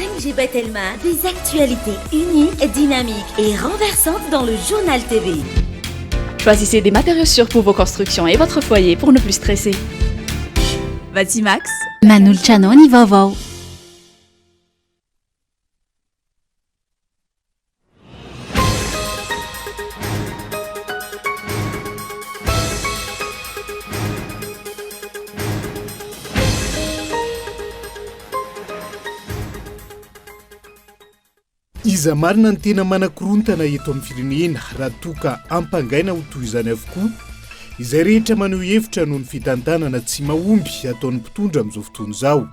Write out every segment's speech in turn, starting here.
5G Batelma, des actualités uniques, dynamiques et renversantes dans le journal TV. Choisissez des matériaux sûrs pour vos constructions et votre foyer pour ne plus stresser. Vatimax, Manulcianoni Vaovao. Iza marina ny tena manakorontana eto amin'ny firenena raha toka ampangaina ho toy izany avokoa izay rehetra maneho hevitra noho ny fitantanana tsy mahomby ataon'ny mpitondra amin'izao fotoana izao.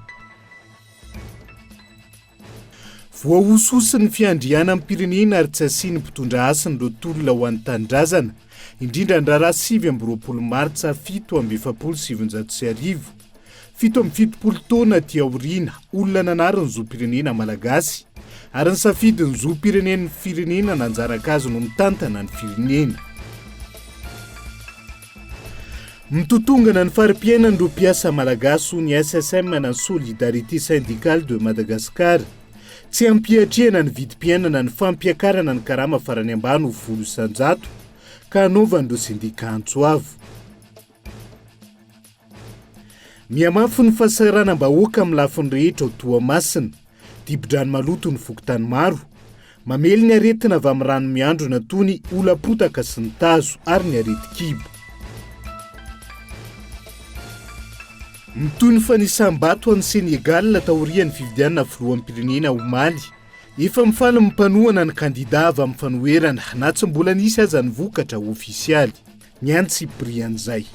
Voahososy ny fiandriana amin'ny pirenena ary tsy asiany mpitondra asa ny rotolona ho an'ny tanindrazana indrindra ny raharaha 7 Martsa 1779 7 taona ty aoriana olona nanariny zo pirenena malagasy ary ny safidy ny zo pirenen'ny firenena nanjaraka azy no mitantana ny firenena. Mitotongana ny fari-piainany ireo mpiasa malagasy ny SSM na Solidarité Syndicale de Madagascar tsy ampiatrehana ny vidim-piainana ny fampiakarana ny karama farany ambany ho 10 isanjato ka hanaovan'ireo sindika antsoavo. Mihamafy ny fahasahiranam-bahoaka amin'ny lafiny rehetra ho Toamasina dibo-drano maloto ny fokotany maro, mamely ny aretina avy amin'ny rano miandrona toy ny olapotaka sy ny tazo ary ny areti-kibo. Mitoy ny fanisam-bato an'ny Senegal taorian'ny fifidianana filohan'ny pirenena ho Mali, efa mifaly mipanohana ny kandida avy amin'ny fanoherana na tsy mbola nisy aza ny vokatra ofisialy. Ny antsy prian'izay.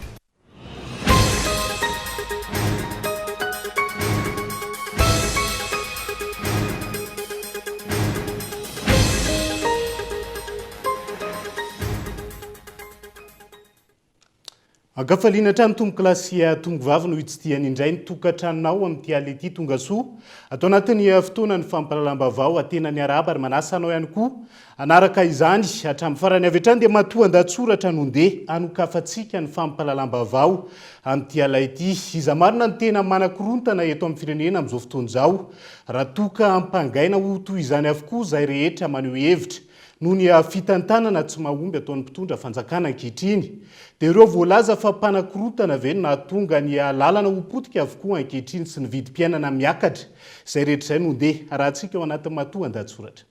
Agafaliana trano tombo klasia tongo vavy no hitsitiany indray ny tokantranonao amin'ity aly ity tonga soa atao anatin'ny fotoana ny fampahalalam-baovao atena ny araba ary manasa anao ihany koa anaraka izany hatramin'ny farany avy hatrany dia matoa andatsoratra nondeha anokafantsika ny fampahalalam-baovao amin'ity aly ity. Iza marina ny tena manakorontana eto amin'ny firenena amin'izao fotoana izao raha toka ampangaina ho toy izany avokoa izay rehetra maneho hevitra noho ny fitantanana tsy mahomby ataon'ny mpitondra fanjakana ankehitriny dia ireo voalaza fa mpanakorontana ve no nahatonga ny lalana ho potika avokoa ankehitriny sy ny vidim-piainana miakatra izay rehetra izay nondeha raha antsika ao anatin'ny matoa andatsoratra.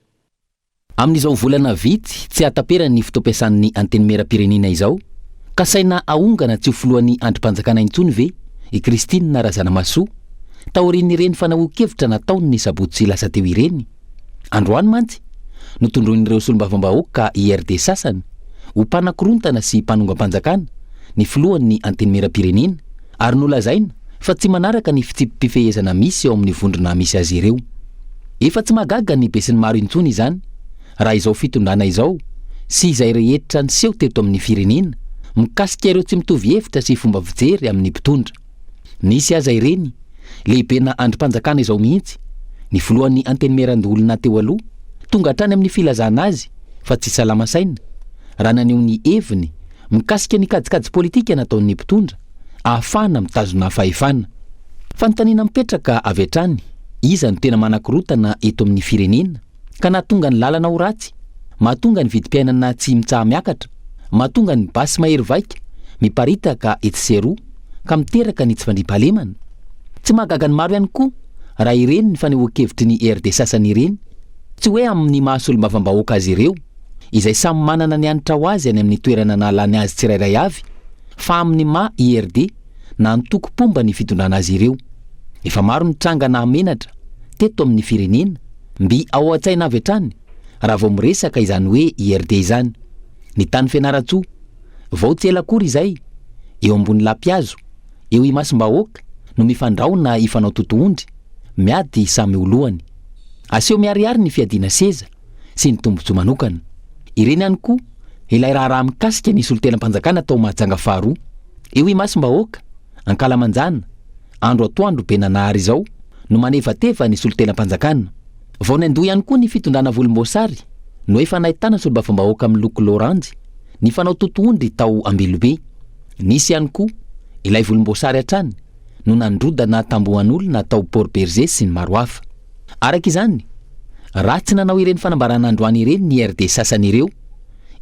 Amin'izao volana vitsy tsy hatapera ny fotoam-piasan'ny antenimera-pirenena izao ka saina ahongana tsy ho filohan'ny andrim-panjakana intsony ve i Kristine na Razanamasoa taorian'ireny fanahoan-kevitra nataony ny sabotsy lasa teo ireny. Androany mantsy notondroin'ireo solombavambahoaka IRD sasany ho mpanakorontana sy mpanonga-mpanjakana ny filohan'ny antenimera-pirenena ary nolazaina fa tsy manaraka ny fitsipifehezana misy eo amin'ny vondrona misy azy ireo. Efa tsy magaga ny besin'ny maro intsony izany raha izao fitondrana izao sy izay rehetra niseho teto amin'ny firenena mikasika ireo tsy mitovy hevitra sy fomba fijery amin'ny mpitondra. Nisy aza ireny lehibena andrim-panjakana izao mihitsy ny filohan'ny antenimera-ndolona teo aloha tonga hatrany amin'ny filazana azy fa tsy salama saina raha naneho ny heviny mikasika ny kajikajy politika nataon'ny mpitondra ahafahana mitazona fahefana. Fanontaniana mipetraka avy hatrany iza no tena manakorotana eto amin'ny firenena ka nahatonga ny lalana ho ratsy, mahatonga ny vidim-piainana tsy mitsaha miakatra, mahatonga ny basy mahery vaika miparitaka etseroa ka miteraka ny tsy fandriam-pahalemana. Tsy mahagaga ny maro ihany koa raha ireny ny fanehoan-kevitry ny RD sasany ireny tsy hoe amin'ny mahasolombavambahoaka azy ireo izay samy manana ny anitra ho azy any amin'ny toerana nahalany azy tsirairay avy fa amin'ny maha IRD na nitoko-pomba ny fitondrana azy ireo. Efa maro ny tranga na menatra teto amin'ny firenena mby ao an-tsaina avy hatrany raha vao miresaka izany hoe IRD izany. Ny tany fianaratsoa vao tsy ela akory izay eo ambony lampiazo eo imasom-bahoaka no mifandraona ifanao totohondry miady samy olohany. Aseho miariary ny fiadiana seza sy ny tombotsoa manokana. Ireny ihany koa ilay raharaha mikasika ny solontelam-panjakana tao Mahajanga faharoa eo imasom-bahoaka Ankalamanjana andro atoandro Benanahary izao no manevateva ny solontelam-panjakana. Vao nandoha ihany koa ny fitondrana volomboasary no efa nahitana solombavambahoaka amin'ny loko loranjy ny fanao totohondry tao Ambelobe. Nisy ihany koa ilay volomboasary hatrany no nandrodana tambohan'olona tao Port Berger sy ny maro hafa. Araka izany, ratsy nanao ireny fanambarana androany ireny ny RD sasany ireo,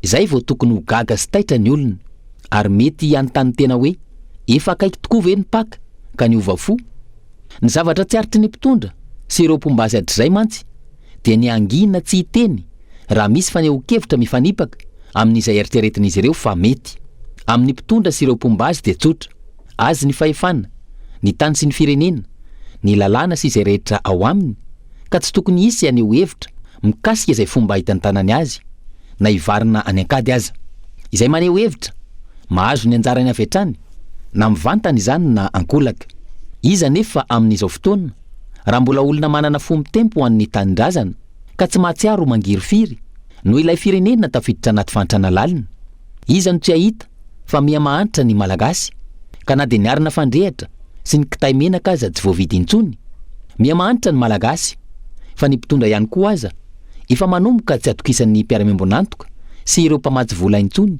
izay vao tokony ho gaga sy taitra ny olona, ary mety anontany tena hoe efa akaiky tokoa ve ny paka ka ny ova fo. Ny zavatra tsy aritry ny mpitondra sy ireo mpombazy hatrizay mantsy dia ny angina tsy hiteny raha misy faneho-kevitra mifanipaka amin'izay eritreretin'izy ireo fa mety. Amin'ny mpitondra sy ireo mpombazy dia tsotra, azy ny fahefana, ny tany sy ny firenena, ny lalàna sy izay rehetra ao aminy, ka tsy tokony hisy aneho hevitra mikasika izay fomba hitany tanany azy na hivarina any ankady aza. Izay maneho hevitra mahazo ny anjarany avy hatrany na mivantana izany na ankolaka. Iza nefa amin'izao fotoana raha mbola olona manana fomba-tempo ho an'ny tanindrazana ka tsy mahatsiaro mangiry firy no ilay firenena tafiditra anaty fantrana lalina. Iza no tsy ahita fa miha-mahantra ny malagasy ka na dia niarina fandrehatra sy ny kitay menaka aza tsy voavidy intsony. Miha-mahantra ny malagasy fa ny mpitondra ihany koa aza efa manomboka tsy atokisan'ny mpiara-miambonantoka sy ireo mpamatsy vola intsony,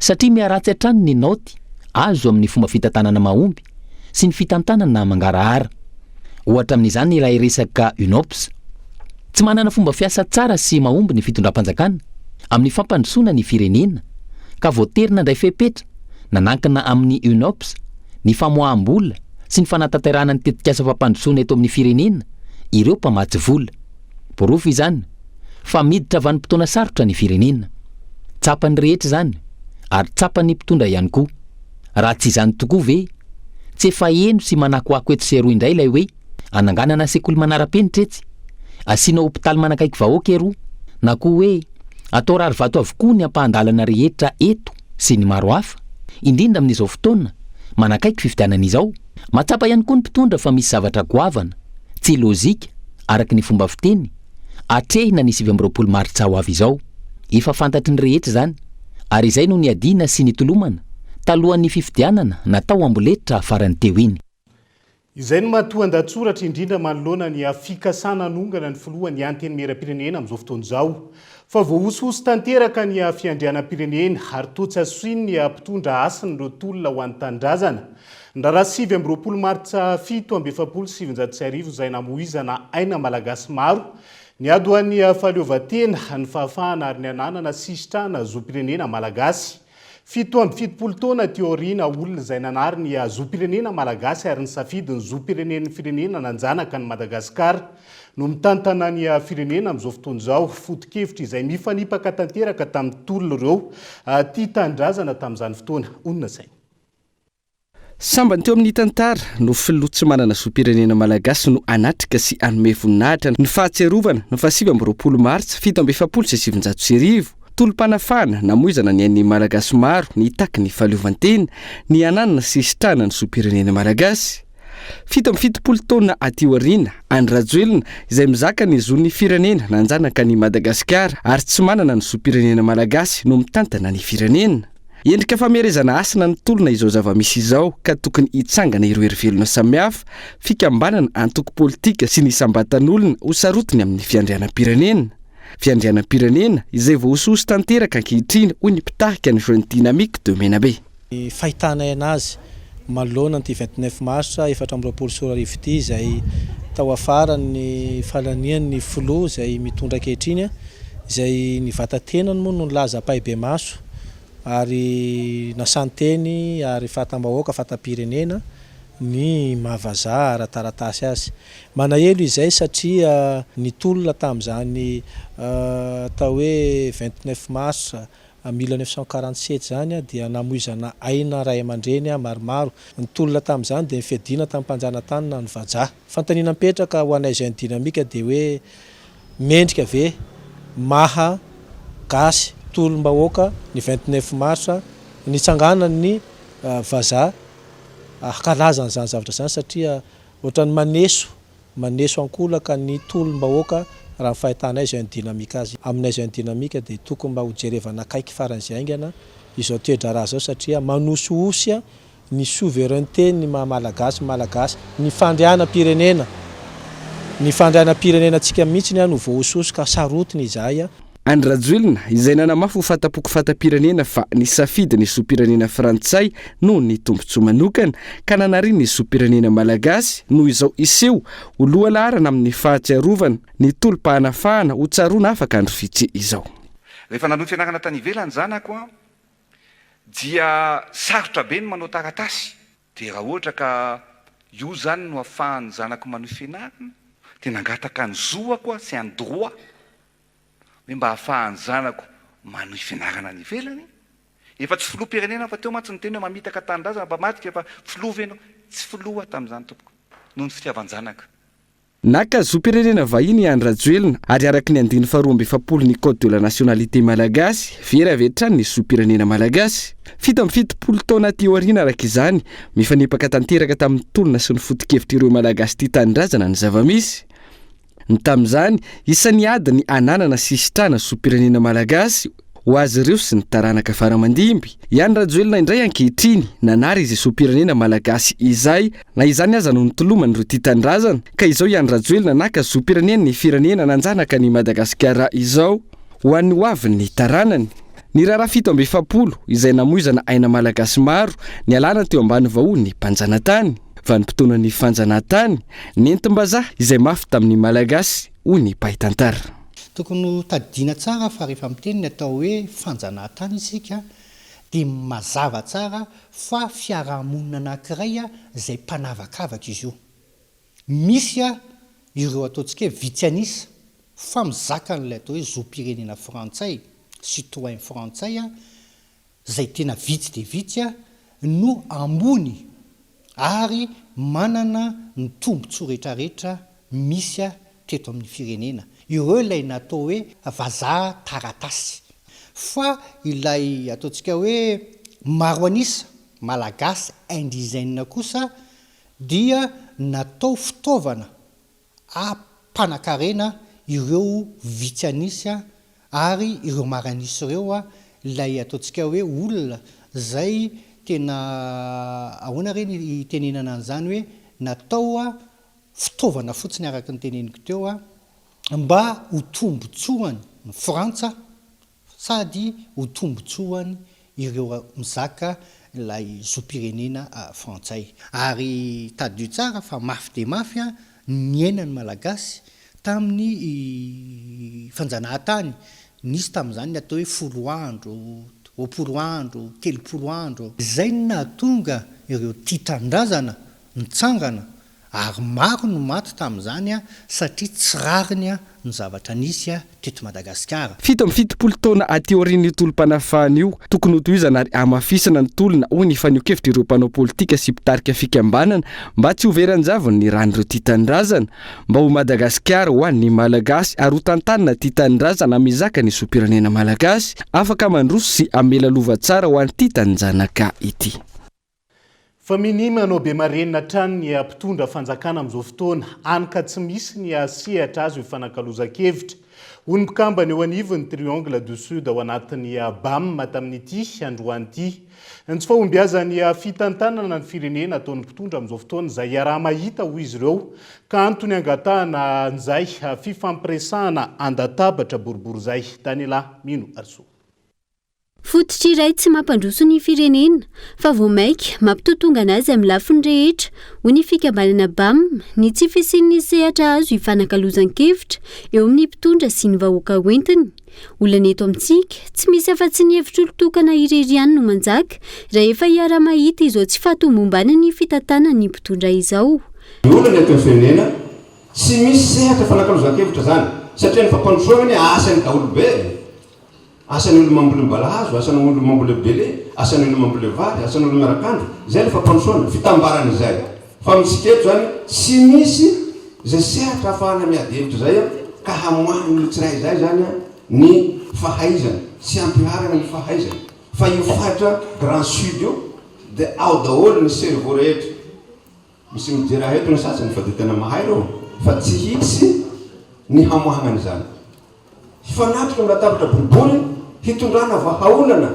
satria miaratsy hatrany ny naoty azo amin'ny fomba fitantanana mahomby sy ny fitantanana mangarahara. Ohatra amin'izany ilay resaka UNOPS. Tsy manana fomba fiasa tsara sy mahomby ny fitondram-panjakana amin'ny fampandrosoana ny firenena, ka voaterina ndray fepetra nanankina amin'ny UNOPS ny famoaham-bola sy ny fanatanterahana ny tetikasa fampandrosoana eto amin'ny firenena ireo mpamatsy vola. Porofo izany fa miditra vanim-potoana sarotra ny firenena. Tsapany rehetra izany ary tsapany mpitondra ihany koa. Raha tsy izany tokoa ve tsy efa eno sy manakoako eto sy eroa indray ilay hoe ananganana sekoly manara-penitra etsy, asiana hopitaly manakaiky vahoaka eroa, na koa hoe atao rary vato avokoa ny ampahandalana rehetra eto sy ny maro hafa. Indrindra amin'izao fotoana manakaiky fifidianan'izao, matsapa ihany koa ny mpitondra fa misy zavatra goavana tsy lôzika araka ny fomba fiteny atrehina ny 20 martsa ho avy izao. Efa fantatry ny rehetra izany, ary izay no niadina sy nitolomana talohan'ny fifidianana natao amboletra farany teo iny. Izay no matoan-datsoratra indrindra manoloana ny fikasana nongana ny filohan'ny antenimieram-pirenena amin'izao fotoana izao. Fa voahosihosy tanteraka ny fiandrianam-pirenena ary toa tsy asoiny ny mpitondra asiny ireo tolona ho an'ny tanindrazana. Ndraraha 20 martsa 1779 izay namoizana aina malagasy maro ny ady ho an'ny fahaleovan-tena, ny fahafahana ary ny ananana sisitrana zoam-pirenena malagasy. 77 taona teoriana olona izay nanary ny zoam-pirenena malagasy ary ny safidy ny zoam-pirenen'ny firenena nanjanaka ny Madagasikara no mitantana ny firenena amin'izao fotoana izao. Foto-kevitra izay mifanipaka tanteraka tamin'ny tolona ireo tia tanindrazana tamin'izany fotoana. Onona izay. Sambany teo amin'ny tantara no filoha tsy manana zoam-pirenena malagasy no anatrika sy anome voninahitra ny fahatserovana ny 20 martsa 1779. Tolom-panafana namoizana ny an'ny malagasy maro ny hitaky ny fahaleovan-tena, ny ananana sy sitrana ny zoam-pirenena malagasy. 77 taona aty aoriana, any Rajoelina izay mizaka ny zon'ny firenena nanjanaka ny Madagasikara ary tsy manana ny zoam-pirenena malagasy no mitantana ny firenena. Endrika famerezana asina ny tolona izao zava-misy izao ka tokony hitsangana ireo hery-velona samihafa, fikambanana antoko politika sy ny sambatan'olona ho sarotiny amin'ny fiandrianam-pirenena. Fiandrianam-pirenena izay voahosihosy tanteraka ankehitriny hoy ny mpitahika ny jeune dynamique de Menabe. Fahitana anazy manoloana ny 29 marsa 2024 ity izay tao afara ny falanian'ny filoha izay mitondra ankehitriny, izay ny vatantenany moa no nilaza pahibe maso ary nasanteny ary fatam-bahoaka fatam-pirenena ny mahavazaha ara-taratasy azy. Manahelo izay satria ny tolona tamin'izany tao hoe 29 mars 1947 zany dia namoizana aina ray aman-dreny maromaro. Ny tolona tamin'izany dia nifiadina tamin'ny mpanjanatany ny vazaha. Fantaniana mipetraka ho anay jeune dynamique dia hoe mendrika ve maha gasy tolom-bahoaka ny 29 mars nitsangana ny vazaha kalazana izany zavatra izany satria ohatrany maneso ankolaka ny tolom-bahoaka raha fahitanay jeune dynamique azy. Aminay jeune dynamique dia tokony mba ho jerevana akaiky faran'izay aingana izao toedraraha zao satria manosihosy ny souveraineté ny malagasy ny fandrianam-pirenena antsika mihitsy no voahosihosy ka sarotiny izay. Andrajoelina izay nanamafy ho fatapoko fatam-pirenena fa nisafidy ny sopirenena frantsay no ny tombontsoa manokana ka nanariny ny sopirenena malagasy noho izao iseho ho lohalarana amin'ny fahatsiarovana ny tolom-pahanafahana ho tsaroana afaka andro fitsy izao. Rehefa nanohy fianarana tany ivelany zanako a dia sarotra be ny manao taratasy dia raha ohatra ka io zany no ahafahan'ny zanako manohy fianarana dia nangataka ny zoako a sy any droit hoe mba ahafahan'ny zanako manohy fianarana ny ivelany. Efa tsy filoha-pirenena fa teo mantsy ny teny hoe mamitaka tanindrazana mba matika efa filoha venao tsy filoha tamin'izany tompoko noho ny fitiavan-janaka. Nakazo-pirenena vahiny Andrajoelina ary araka ny andiny faharoa amby efapolo ny code de la nationalité malagasy vera avy hatrany ny sopirenena malagasy. 70 taona teo aoriana araka izany mifanipaka tanteraka tamin'ny tolona sy ny foto-kevitra ireo malagasy tia tanindrazana ny zava-misy. Ny tamin'izany isan'ny ady ny ananana sy sitrana sopirenena malagasy ho azy ireo sy ny taranaka faramandimby. I Andrajoelina indray ankehitriny nanary izy sopirenena malagasy izay na izany aza no nitolomany ireo tia tanindrazana ka izao i Andrajoelina naka sopirenena ny firenena nanjanaka ny Madagasikara izao ho an'ny hoavin'ny taranany. Ny raharaha 7 izay namoizana aina malagasy maro ny alana teo ambany vao ny mpanjanatany. Vanimpotoana ny fanjanatany nentim-bazaha izay mafy tamin'ny malagasy ho ny mpahitantara. Tokony tadiana tsara fa rehefa miteny ny atao hoe fanjanahantany isika dia mazava tsara fa fiarahamonina anankiray izay mpanavakavaka izy io. Misy ireo ataontsika hoe vitsianisa fa mizaka n'ilay atao hoe zo-pirenena frantsay citoyen frantsay izay tena vitsy dia vitsy no ambony ary manana ny tombontsoa rehetrarehetra misy teto amin'ny firenena. Ireo ilay natao hoe vazaha taratasy fa ilay ataontsika hoe maro anisa malagasy indigène kosa dia natao fitaovana ampanakarena ireo vitsy anisy ary ireo maranisy ireo ilay ataontsika hoe olona zay tena ahoana reny tenenana an'izany hoe natao fitaovana fotsiny araka ny teneniko teo mba ho tombotsoany ny Frantsa sady ho tombotsoany ireo mizaka ilay zo-pirenena frantsay. Ary tadio tsara fa mafy dia mafy ny ainany malagasy tamin'ny fanjanahantany. Nisy tamin'izany ny atao hoe 10 andro, 20 andro, 30 andro. Izay no nahatonga ireo tia tanindrazana nitsangana ary maro no maty tamin'izany satria tsy rariny ny zavatra nisy teto Madagasikara. 70 taona aty aorian'ny tolom-panafahana io tokony hotohizana ary amafisana ny tolona hoy ny fanio-kevitra ireo mpanao politika sy mpitarika fikambanana mba tsy ho veran-javony ny ran'ireo tia tanindrazana mba ho Madagasikara ho an'ny malagasy ary ho tantanina tia tanindrazana mizaka ny sopirenena malagasy afaka mandroso sy amela lova tsara ho an'ny tia taninjanaka ity. Fa minimano be marenina trano ny ampitondra fanjakana amin'izao fotoana anka tsy misy ny asehatra azy ho fanankalozan-kevitra. Hoy ny mpikambana eo anivon'ny Triangle du Sud ao anatin'ny BAM tamin'ity androany ity. Tsy fahombiazany fitantanana ny firenena ataon'ny mpitondra amin'izao fotoana izay iaraha mahita hoy izy ireo ka antony angatahana an'izay fifampiresahana andatabatra boribory izay. Daniela Mino Arso. Fototra iray tsy mampandroso ny firenena fa vao maika mampitotonga anazy amin'ny lafiny rehetra hoy ny fikambanana BAM ny tsy fisian'ny sehatra azo hifanankalozan-kevitra eo amin'ny mpitondra sy ny vahoaka hoentiny. Olana eto amintsika tsy misy afa-tsy ny hevitra olon-tokana irery ihany no manjaka raha efa hiara mahita izao tsy fahatombombana ny fitantanana ny mpitondra izao. Ny olana eto amin'ny firenena tsy misy sehatra fanankalozan-kevitra zany satria ny fampandrosoana ny asany daholobe. Asany olo mamboly mbalahazo, asany olo mamboly bele, asany olo mamboly vary, asany olo miarakandro, zay refa fampandrosoana fitambarana izay. Fa mitsiketo zany tsy misy zay sehatra ahafahana miady hevitra zay ka hamoahany olo tsiray zay zany ny fahaizana sy ampiharana ny fahaizana. Fa io fatra Grand Sud io dia ao daholo ny cerveau rehetra. Misy mijery eto ny sasany fa dia tena mahay reo fa tsy hisy ny hamoahana izany. Hifanatrika amin'ny latabatra boribory hitondrana vahaolana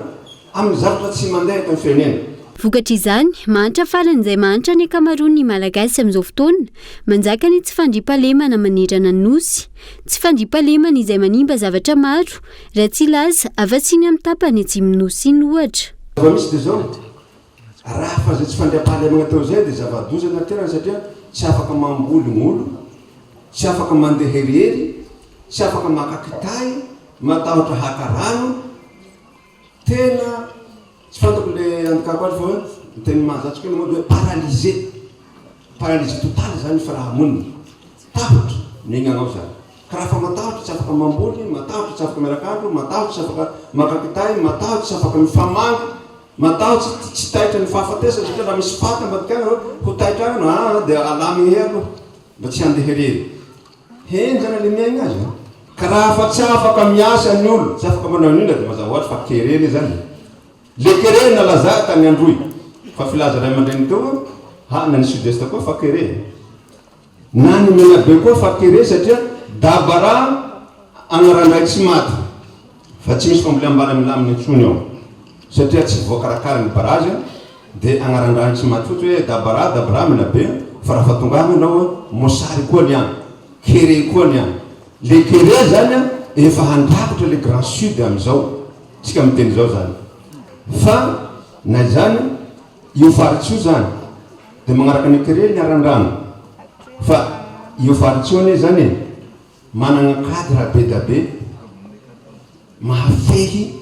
amin'ny zavatra tsy mandeha eto amin'ny firenena. vokatra izany manitra faran'izay manitra ny akamaroany malagasy amin'izao fotoana manjaka ny tsy fandriampahalemana manirana nosy tsy fandriampahalemana izay manimba zavatra maro raha tsy ilaza avatsiny amin'ny tapany atsimo nosy iny ohatra misy dia zao raha fa zay tsy fandriampahalemana teo zay dia zava-doza naterana satria tsy afaka mamboly gn'olo tsy afaka mandeha herihery tsy afaka makakitay matahotra haka rano tena tsy fantako le andikako azy fa ny teny mahazatsika iny moa hoe paralysé totaly zany fa raha monina tahotra miaignanao zany ka raha fa matahotra tsy afaka mamboly matahotra tsy afaka miarakandro matahotra tsy afaka makakitay matahotra tsy afaka mifamanga matahotra tsy taitra ny fahafatesana satria raha misy fata mbatikana ho taitra agny dia alamy he aloha mba tsy andeha herery henjana le miaigna azy ka raha fa tsy afaka miasa ny olo tsy afaka manao an'ina dia mazava ohatry fa kereny zany le kereny nalaza tany androy fa filaza ray aman-dreny teo na ny sud-est koa fa kere na ny menabe koa fa kere satria dabara agnarandray tsy maty fa tsy misy fambole ambala milaminy antsony ao satria tsy voakarakara ny barazy dia agnarandray tsy maty fotsy hoe dabara menabe fa raha fa tonga anao mosary koa ny any kere koa ny any le kere zany efa handrakotra le grand sud am'izao tsika miteny zao zany fa na zany io faritsy io zany dia magnaraka ny kere ny arandrano fa io faritsy io ane zany manana cadre be da be mahafehy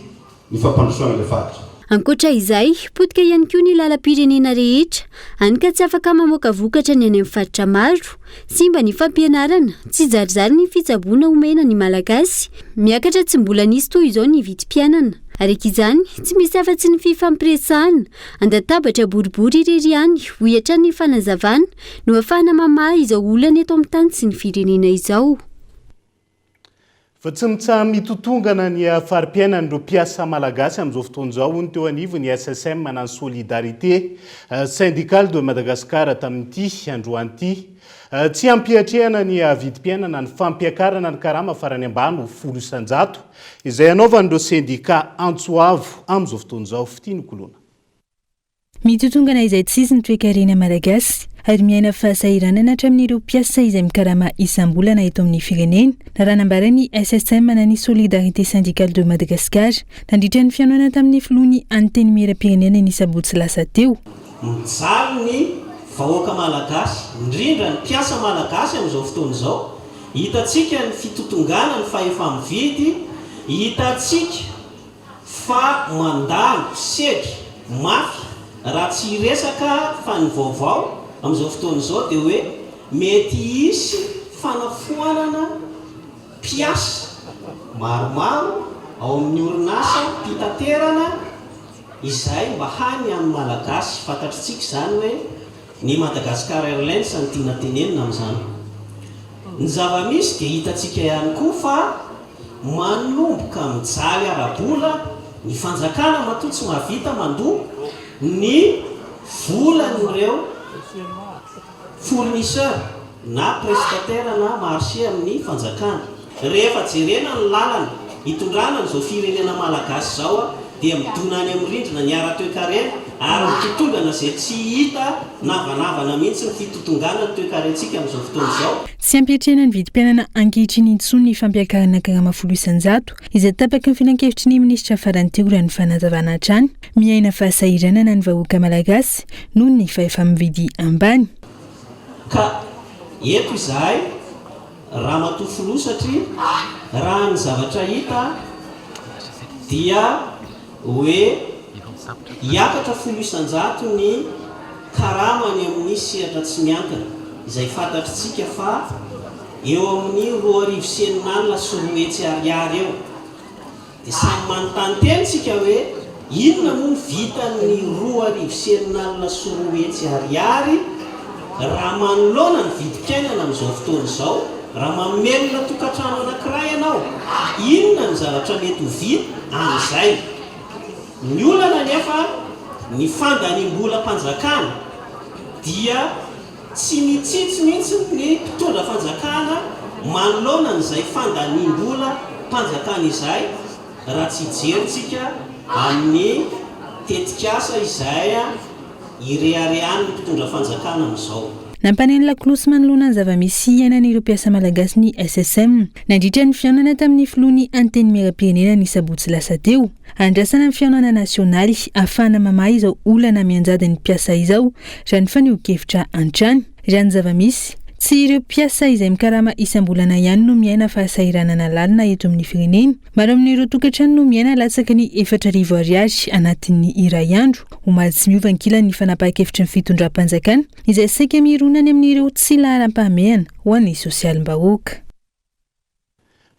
ny fampandrosoana le faritra ankoatra izay potika ihany koa ny lalam-pirenena rehetra any ka tsy afaka mamoaka vokatra ny any amin'ny faritra maro sy mba ny fampianarana tsy zarizary ny fitsaboana omena ny malagasy miakatra tsy mbola nisy toy izao ny vidim-pianana araka izany tsy misy afa-tsy ny fifampiresahana andatabatra boribory irery ihany hoiatra ny fanazavana no ahafahana mamahy izao olana eto amin'ny tany sy ny firenena izao fa tsy mitsaha mitotongana ny fari-piainan'ireo mpiasa malagasy amin'izao fotoana izao ny teo anivo ny SSM manano solidarité syndicale de Madagascar tamin'ity androan'ity tsy ampiatrehana ny vidim-piainana ny fampiakarana ny karama farany ambany ho 10 isanjato izay anaovan'ireo syndicat antsoavo amin'izao fotoana izao fitiny kolona mitotongana izay tsisy ny toe-karena malagasy ary miaina fahasahiranana hatramin'ireo mpiasa izay mikarama isam-bolana eto amin'ny firenena na raha nambarany SSM manany solidarité syndicale de Madagascar nandritra ny fianoana tamin'ny filohan'ny anteny miera-pirenena ny sabotsy lasa teo mijaly ny vahoaka malagasy indrindra ny mpiasa malagasy amin'izao fotoana izao hitatsika ny fitotongana ny fahefa mividy hitatsika fa mandalo sedry mafy raha tsy resaka fa ny vaovao amin'izao fotoana izao dia hoe mety hisy fanafoanana mpiasa maromaro ao amin'ny orinasa mpitaterana izay mba hany amin'ny malagasy fantatritsika zany hoe ny Madagascar Airlines ny tiana tenenina amin'izany ny zava-misy dia hitatsika ihany koa fa manomboka mijaly arabola ny fanjakana matoa tsy mahavita mandoa ny volan'ireo fournisseur na prestataire na marché amin'ny fanjakana rehefa jerena ny lalana hitondrana n'izao firenena malagasy zao dia midona any amin'ny rindrina ny ara-toe-karena ary mitotongana izay tsy hita navanavana mihitsy ny fitotongana ny toe-karentsika amin'izao fotoana izao tsy ampiatrehana ny vidim-piainana ankehitriny intsony ny fampiakarana karama 10 isanjato izay tapaka ny filan-kevitry ny minisitra farany teo raha ny fanazavana hatrany miaina fahasahiranana ny vahoaka malagasy noho ny fahefa mividy ambany ka eto izahay raha matofolo satria raha ny zavatra hita dia hoe hiakatra 10 isanjato ny karamany amin'ny sehatra tsy miankina izay fantatritsika fa eo amin'ny 2,9 sy 3 hetsy ariary eo dia samy manontany tentsika hoe inona moa ny vitan'ny 2,9 sy 3 hetsy ariary raha manoloana ny vidim-piainana amin'izao fotoana izao raha mamelona tokantrano anankiray ianao inona ny zavatra mety ho vita amin'izay ny olana nefa ny fandanim-bola mpanjakana dia tsy mitsitsy mihitsy ny mpitondra fanjakana manoloana n'izay fandanim-bola mpanjakana izay raha tsy jerintsika amin'ny tetikasa izay ireareany mpitondra fanjakana amin'izao. Nampaneny lakolosy manoloana ny zava-misy iainan'ireo mpiasa malagasy ny SSM nandritra ny fihaonana tamin'ny filohan'ny anteny mera-pirenena ny sabotsy lasa teo. Andrasana ny fihaonana nasionaly ahafahana mamaha izao olana mianjady ny mpiasa izao raha ny faneho-kevitra an-trany. Raha ny zava-misy tsy ireo mpiasa izay mikarama isam-bolana ihany no miaina fahasairanana lalina eto amin'ny firenena. Maro amin'ireo tokantrano no miaina latsaky ny 4,000 ariary anatin'ny iray andro. Omaly tsy miova ankila ny fanapahan-kevitry ny fitondram-panjakana izay saika mironany amin'ireo tsy laharam-pahamehana ho an'ny sosialim-bahoaka.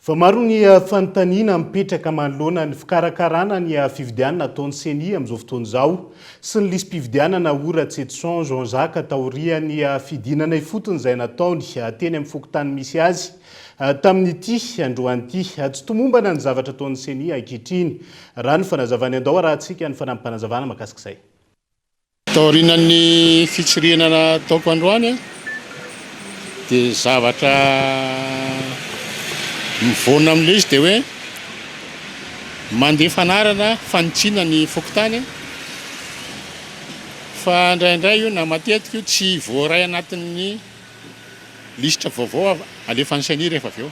Fa maro ny fanontaniana mipetraka manoloana ny fikarakarana ny fividianana ataon'ny CENI amin'izao fotoana izao sy ny lisam-pividianana Oratsetson Jean-Jacques taorian'ny fidinana ifotony izay nataony teny amin'ny fokotany misy azy tamin'ity androan'ity. Tsy tomombana ny zavatra ataon'ny CENI ankehitriny raha ny fanazavany andao raha antsika ny fanampanazavana mahakasika izay. Taorianan'ny fitsirihana nataoko androany dia zavatra mivona amin'ilay izy dia hoe mandeha fanarana fanitsiana ny fokotany fa indraindray io na matetika io tsy voaray anatin'ny lisitra vaovao alefa ny CENI rehefa avy eo.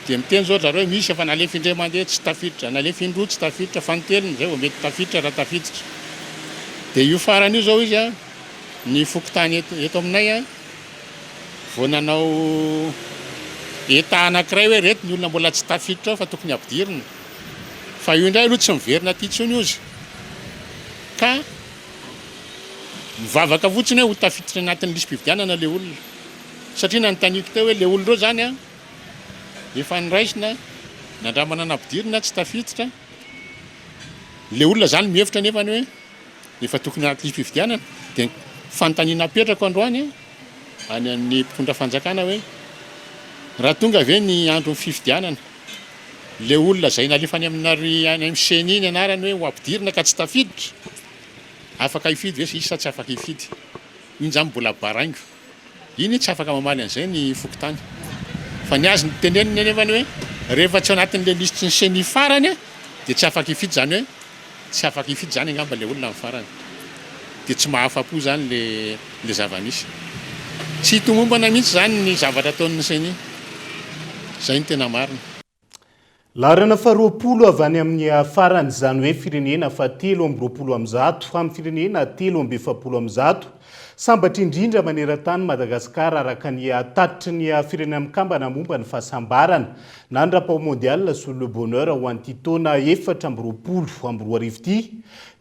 Dia miteny zao zareo misy efa nalefa indray mandeha tsy tafiditra, nalefa indroa tsy tafiditra, fa ny telony zay vao mety tafiditra raha tafiditra. Dia io farany io zao izy ny fokotany eto aminay vao nanao eta anankiray hoe reto ny olona mbola tsy tafiditra fa tokony ampidirina. Fa io indray aloha tsy miverina aty intsony izy. Ka mivavaka fotsiny hoe ho tafiditra anatin'ny lisam-pividianana ilay olona. Satria nanontaniako teo hoe ilay olona reo zany efa niraisina nandramana nampidirina tsy tafiditra. Ilay olona zany mihevitra nefa hoe efa tokony anaty lisam-pividianana. Dia fanontaniana apetrako androany any amin'ny mpitondra fanjakana hoe raha tonga ve ny andro ny fividianana, ilay olona izay nalefa any amin'ny CENI ny anarany hoe ho ampidirina ka tsy tafiditra, afaka hifidy ve sisa tsy afaka hifidy? Iny zany mbola baraingo. Iny tsy afaka mamaly an'izay ny fokotany. Fa ny azy ny teneniny anefany hoe rehefa tsy anatin'ilay lisitry ny CENI farany dia tsy afaka hifidy zany hoe tsy afaka hifidy zany angamba ilay olona amin'ny farany. Dia tsy mahafa-po zany le zava-misy. Tsy hitomombana mihitsy zany ny zavatra ataon'ny CENI. Zay ny tena marina. Larana faharoapolo avy any amin'ny farany izany hoe firenena fa 320 amin'ny firenena 370 sambatra indrindra maneran-tany Madagasikara araka ny tatitry ny firenena mikambana momba ny fahasambarana na ny rapport mondial sur le bonheur ho an'ity taona 2020 ity.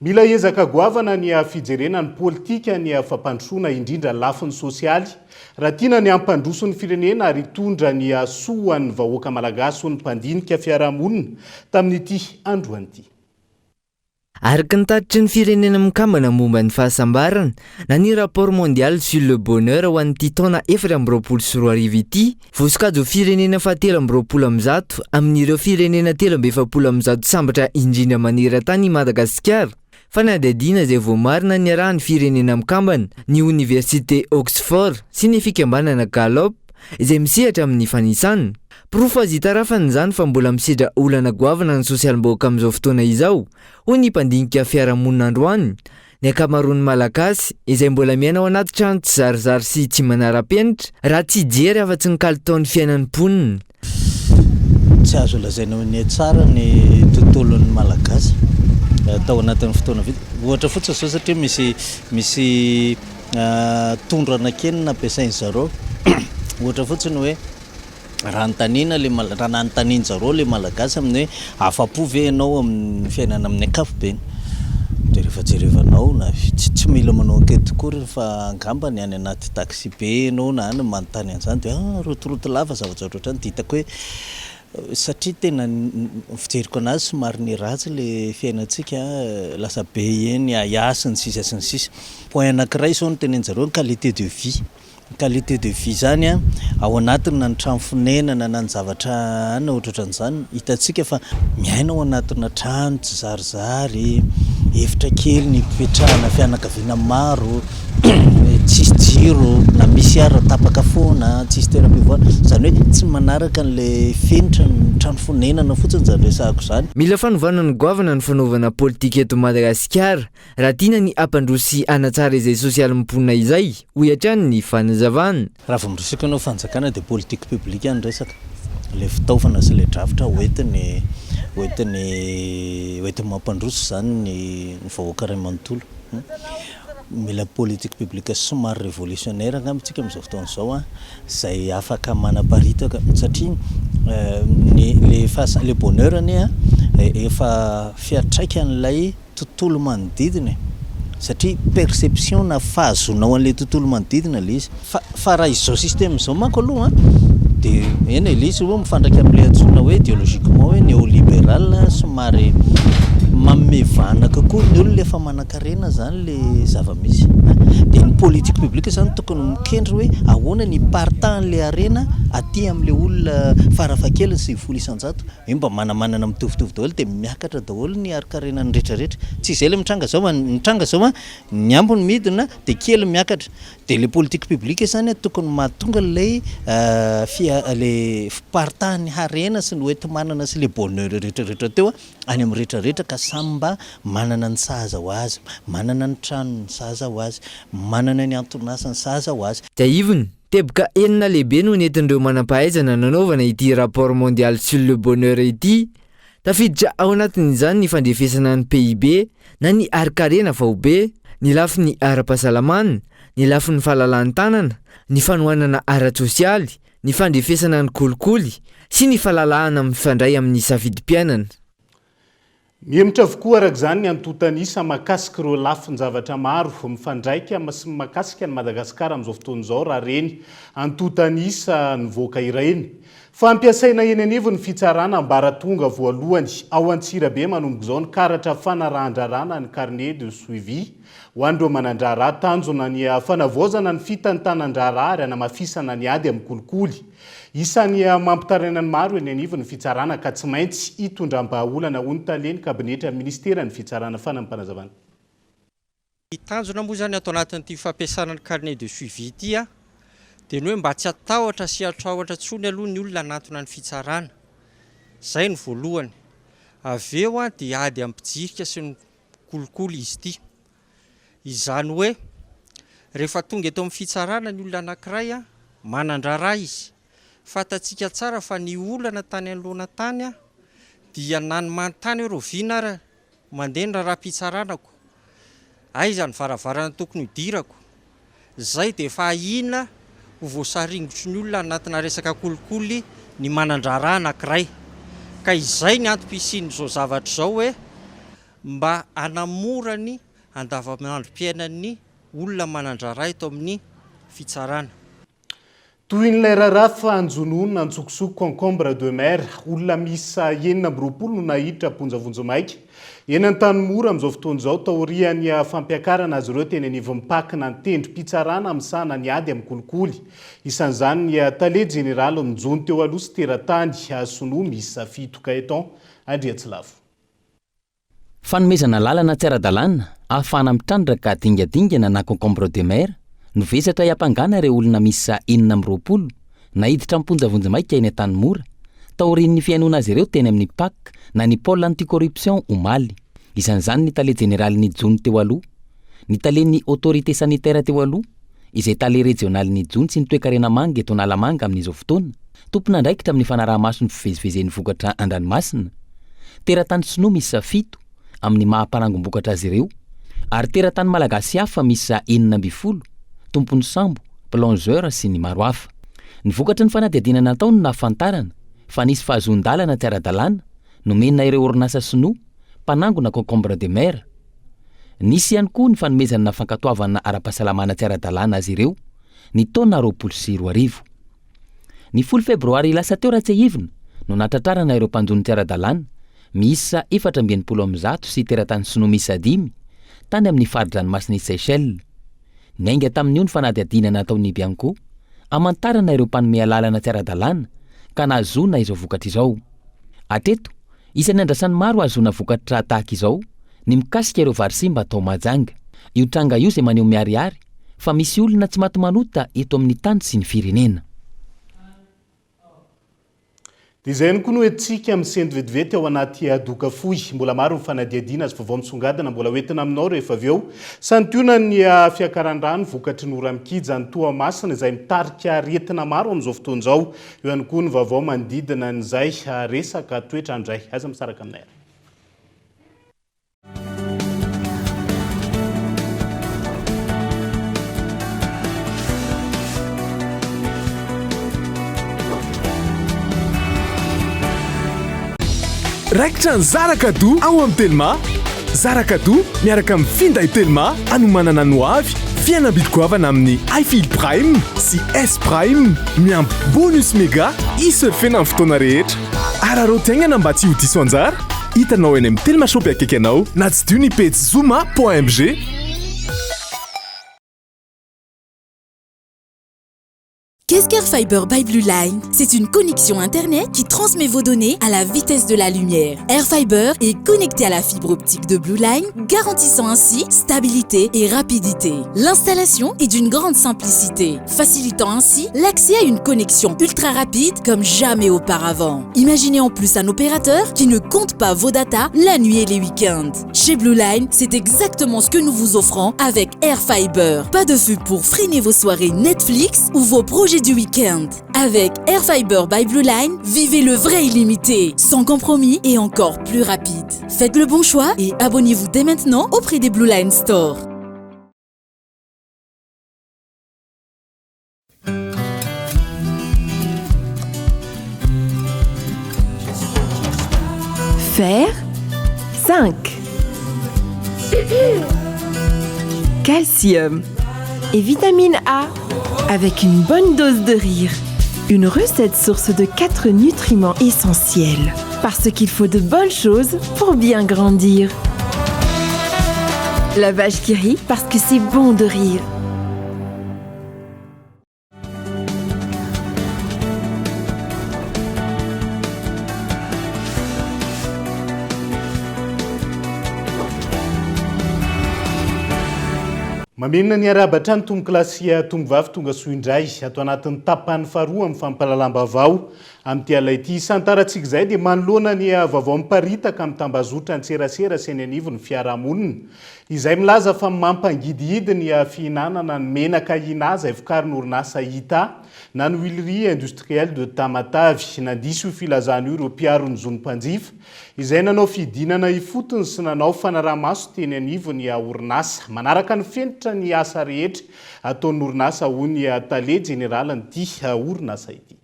Mila ezaka goavana ny fijerena ny politika ny fampandrosoana indrindra lafiny sosialy raha tiana ny ampandroso ny firenena ary tondra ny soan'ny vahoaka malagasy ho ny mpandinika fiarahamonina tamin'ity androan'ity. Araka ny tatitry ny firenena mikambana momba ny fahasambarana na ny rapport mondial sur le bonheur ho an'ity taona 2020 ity, voasokajy ho firenena fa 320 amin'ireo firenena 370 sambatra indrindra maneran-tany Madagasikara. Fa nadadina izay voamarina ny arahan'ny firenena mikambana ny Université Oxford sy ny fikambanana Gallup izay misehatra amin'ny fanisana. Profo azy hitarafany izany fa mbola misedra olana goavana ny sosialim-bahoaka amin'izao fotoana izao ho ny mpandinika fiarahamonina androany. Ny ankamaroan'ny malagasy izay mbola miaina ao anaty trano tsy zarizary sy tsy manara-penitra raha tsy jery afa-tsy ny kalitaon'ny fiainan'ny mponina. Tsy azo lazaina hoe tsara ny tontolon'ny malagasy tao anatin'ny fotoana vita. Ohatra fotsiny zao satria misy tondrana kely nampiasainy zareo. Ohatra fotsiny hoe raha nanontaniany zareo le malagasy amin'ny hoe afa-po ve ianao amin'ny fiainana amin'ny ankapobeny. Dia rehefa jerevanao na tsy mila manao ankety tokoa fa angamba ny any anaty taxi be ianao na any manontany an'izany dia rotoroto lava zavatra ohatrany ditako hoe satria tena fijeriko anazy somary ny ratsy le fiainantsika lasa be eny aiasy ny sisa sy ny sisa. Point anankiray sao no tenenjareo ny qualité de vie. Qualité de vie zany ao anatiny na ny trano fonenana na ny zavatra any ohatran'izany hitantsika fa miaina ao anatina trano tsy zarizary, efitra kely ny fipetrahana fianakaviana maro, tsisy jiro na misy ara tapaka foana tsisy toeram-pivoana zany hoe tsy manaraka n'le fenitra ny trano fonenana fotsiny zany resahako zany. Mila fanovana ny goavana ny fanaovana politika eto Madagasikara raha tiana ny ampandrosy anatsara izay sosialy mimponina izay hoy hatrany ny fanazavana. Raha vao miresaka anao fanjakana dia politique publique any resaka le fitaovana sy le drafitra hoentiny mampandroso zany ny vahoaka ray manontolo. Mila politique publique somary révolutionnaire angambitsika amin'izao fotoana izao zay afaka manaparitaka satria le bonheur anie efa fiatraika an'ilay tontolo manodidina satria perception na fahazonao an'ilay tontolo manodidina le izy fa raha izao système izao manko aloha dia eny le izy mifandraika amin'ilay antsoina hoe idéologiquement hoe néolibéral somary manome vanaka koa ny olona efa manan-karena zany le zava-misy dia ny politique publique zany tokony mikendry hoe ahoana ny partan'le arena aty amin'le olona farafahakeliny sy 10 isan-jato hoe mba manamanana mitovitovy daholo dia miakatra daholo ny arikarenany rehetrarehetra tsy izay le mitranga zao ny ambony midina dia kely miakatra dia le politique publique zany tokony mahatonga le partany harena sy ny hoentimanana sy le bonheur rehetrarehetra teo any amin'ny rehetrarehetra ka samba manana ny sahaza ho azy, manana ny trano ny sahaza ho azy, manana ny antonasa ny sahaza ho azy. Dia ivony teboka enina lehibe no nentin'ireo manam-pahaizana nanaovana ity rapport mondial sur le bonheur ity. Tafiditra ao anatin'izany ny fandrefesana ny PIB na ny arikarena vaobe, ny lafiny ara-pahasalamana, ny lafiny fahalalan-tanana, ny fanohanana ara-tsosialy, ny fandrefesana ny kolikoly sy ny fahalalahana mifandray amin'ny safidim-piainana. Mihemitra avokoa araka izany ny antotanisa makasika ireo lafin-javatra maro mifandraika sy makasika ny Madagasikara amin'izao fotoana izao raha reny antotanisa nivoaka ireny. Fampiasaina eny anivony fitsarana ambaratonga voalohany ao Antsirabe manomboka izao ny karatra fanarahan-drarana ny carnet de suivi ho an'ireo manandrara tanjona ny fanavaozana ny fitantanan-drara ary hanamafisana ny ady amin'ny kolikoly. Isan'ny mampitaraina ny maro eny anivony fitsarana ka tsy maintsy hitondram-bahaolana ho ny taleny kabinetra ministera ny fitsarana fanampanazavana. Tanjona moa zany atao anatin'ity fampiasana ny carnet de suivi ity dia ny hoe mba tsy atahotra sy atrahotra tsony aloha ny olona anatona ny fitsarana. Zay ny voalohany. Avy eo dia ady ampijirika sy ny kolikoly izy ity. Izany hoe rehefa tonga eto amin'ny fitsarana ny olona anankiray manandrara izy. Fatatsika tsara fa ny olana tany anoloana tany dia nany manontany hoe roviana ary mandeha ny raharaham-pitsaranako. Aiza ny varavarana tokony hidirako. Zay dia efa inona ho voasaringotry ny olona anatina resaka kolikoly ny manandrara anankiray. Ka izay ny antom-pisian'izao zavatra izao hoe mba hanamora ny andavanandrom-piainan'ny olona manandrara eto amin'ny fitsarana. Toy n'ilay raharaha fa anjonona antsokosoko concombre de mer olona misa 9 no nahiditra ponjavonjomaika eny an-tanimora amin'izao fotoana izao taorian'ny fampiakarana azy ireo teny anivy mipakina ny tendrom-pitsarana amin'ny sahana ny ady amin'ny kolikoly. Isan'izany ny tale général mijony teo aloha sy teratany Sonoa misa 7 Kaeton Andriatsilavo. Fanomezana lalana tsy ara-dalàna ahafahana mitrandraka dingadingana na concombre de mer no vesatra hiampangana ireo olona misa 9 nahiditra amponjavonjomaika eny an-tanimora taorian'ny fiainona azy ireo teny amin'ny PAC na ny pôle anticorruption omaly. Isan'izany ny tale général ny jony teo aloha, ny talen'ny autorité sanitaire teo aloha, izay tale régional ny jony sy ny toe-karena manga eto Analamanga amin'izao fotoana, tompona andraikitra amin'ny fanaraha-maso ny fivezivezen'ny vokatra an-dranomasina. Teratany Sonoa misa 7 amin'ny mahaparangom-bokatra azy ireo, ary teratany malagasy hafa misa 12, tompony sambo, plongeur sy ny maro hafa. Ny vokatra ny fanadihadiana natao no nahafantarana fa nisy fahazon-dalana tsy ara-dalàna nomenina ireo orinasa Sonoa mpanangona concombre de mer. Nisy ihany koa ny fanomezana fankatoavana ara-pahasalamana tsy ara-dalàna azy ireo ny taona 2024. Ny 10 febroary lasa teo raha tsy hivina no natratrarana ireo mpanjony tsy ara-dalàna miisa 420 sy teratany Sonoa misa 5 tany amin'ny fari-dranomasina Seychelles. Nainga tamin'io ny fanadihadiana nataon'ny Bianco amantarana ireo mpanome lalana tsy ara-dalàna ka nahazona izao vokatra izao. Atreto, isan'ny andrasan'ny maro ahazona vokatra tahaka izao ny mikasika ireo varisimba atao majanga. Io tranga io izay maneho miharihary fa misy olona tsy maty manota eto amin'ny tany sy ny firenena. Dia izay ihany koa no hoentsika misendy vetivety ao anaty doka fohy. Mbola maro ny fanadiadiana azy vaovao misongadina mbola hoentina aminao rehefa avy eo. Santionana ny fiakaran-drano vokatry ny ora-mikija ny toamasina izay mitarika aretina maro amin'izao fotoana izao. Eo ihany koa ny vaovao manodidina an'izay resaka toetrandro izay. Aza misaraka aminay. Raikitra ny Zarakado ao amin'ny Telma. Zarakado miaraka amin'ny finday Telma anomanana no avy fihenam-bidy-goavana amin'ny iField Prime sy S Prime miampy bonus méga isurfena amin'ny fotoana rehetra. Ararotaingana mba tsy ho diso anjara. Hitanao eny amin'ny Telma Shop akaiky anao na tsy dio ny page zoma.mg. Qu'est-ce qu'Airfiber by Blue Line? C'est une connexion Internet qui transmet vos données à la vitesse de la lumière. Airfiber est connecté à la fibre optique de Blue Line, garantissant ainsi stabilité et rapidité. L'installation est d'une grande simplicité, facilitant ainsi l'accès à une connexion ultra rapide comme jamais auparavant. Imaginez en plus un opérateur qui ne compte pas vos datas la nuit et les week-ends. Chez Blue Line, c'est exactement ce que nous vous offrons avec Airfiber. Pas de flux pour freiner vos soirées Netflix ou vos projets du week-end. Avec Airfiber by Blue Line, vivez le vrai illimité, sans compromis et encore plus rapide. Faites le bon choix et abonnez-vous dès maintenant auprès des Blue Line Store. Fer 5. Calcium et vitamine A avec une bonne dose de rire. Une recette source de 4 nutriments essentiels. Parce qu'il faut de bonnes choses pour bien grandir. La vache qui rit parce que c'est bon de rire. Mamenina ny arabatra ny tombo-kilasy tombovavy tonga soa indray atao anatin'ny tapany faharoa amin'ny fampalalam-baovao amin'ity alay ity. Isantarantsika izay dia manoloana ny vaovao miparitaka amin'ny tambazotra an-tserasera sy ny anivo ny fiarahamonina. Izay milaza fa mampangidihidy ny fihinanana ny menaka ina izay vokarin'ny orinasa Ita na ny huilerie industrielle de Tamatavy. Nandiso io filazana io ireo mpiaro ny zon'ny mpanjifa izay nanao fidinana ifotony sy nanao fanaraha-maso teny anivo ny orinasa. Manaraka ny fenitra ny asa rehetra ataon'ny orinasa ho ny tale generala nyity orinasa ity.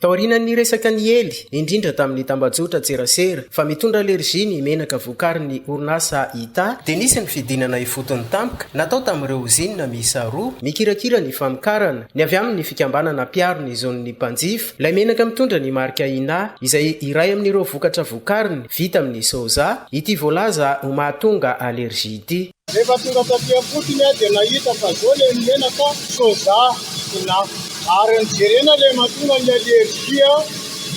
Taorian'ny resaka ny ely, indrindra tamin'ny tambajotra tserasera fa mitondra alergia ny menaka vokarin'ny orinasa Ita dia nisy ny fidinana ifotony tampoka natao tamin'ireo ozinina miisa roa mikirakira ny famokarana ny avy amin'ny fikambanana mpiaro ny zon'ny mpanjifa. Ilay menaka mitondra ny marika Ina izay iray amin'ireo vokatra vokariny vita amin'ny soja ity voalaza ho mahatonga alergia ity. Rehefa tonga taty fotony dia nahita fa zao le menaka soja Ina. Ary nijerena le mahatonga ny alergia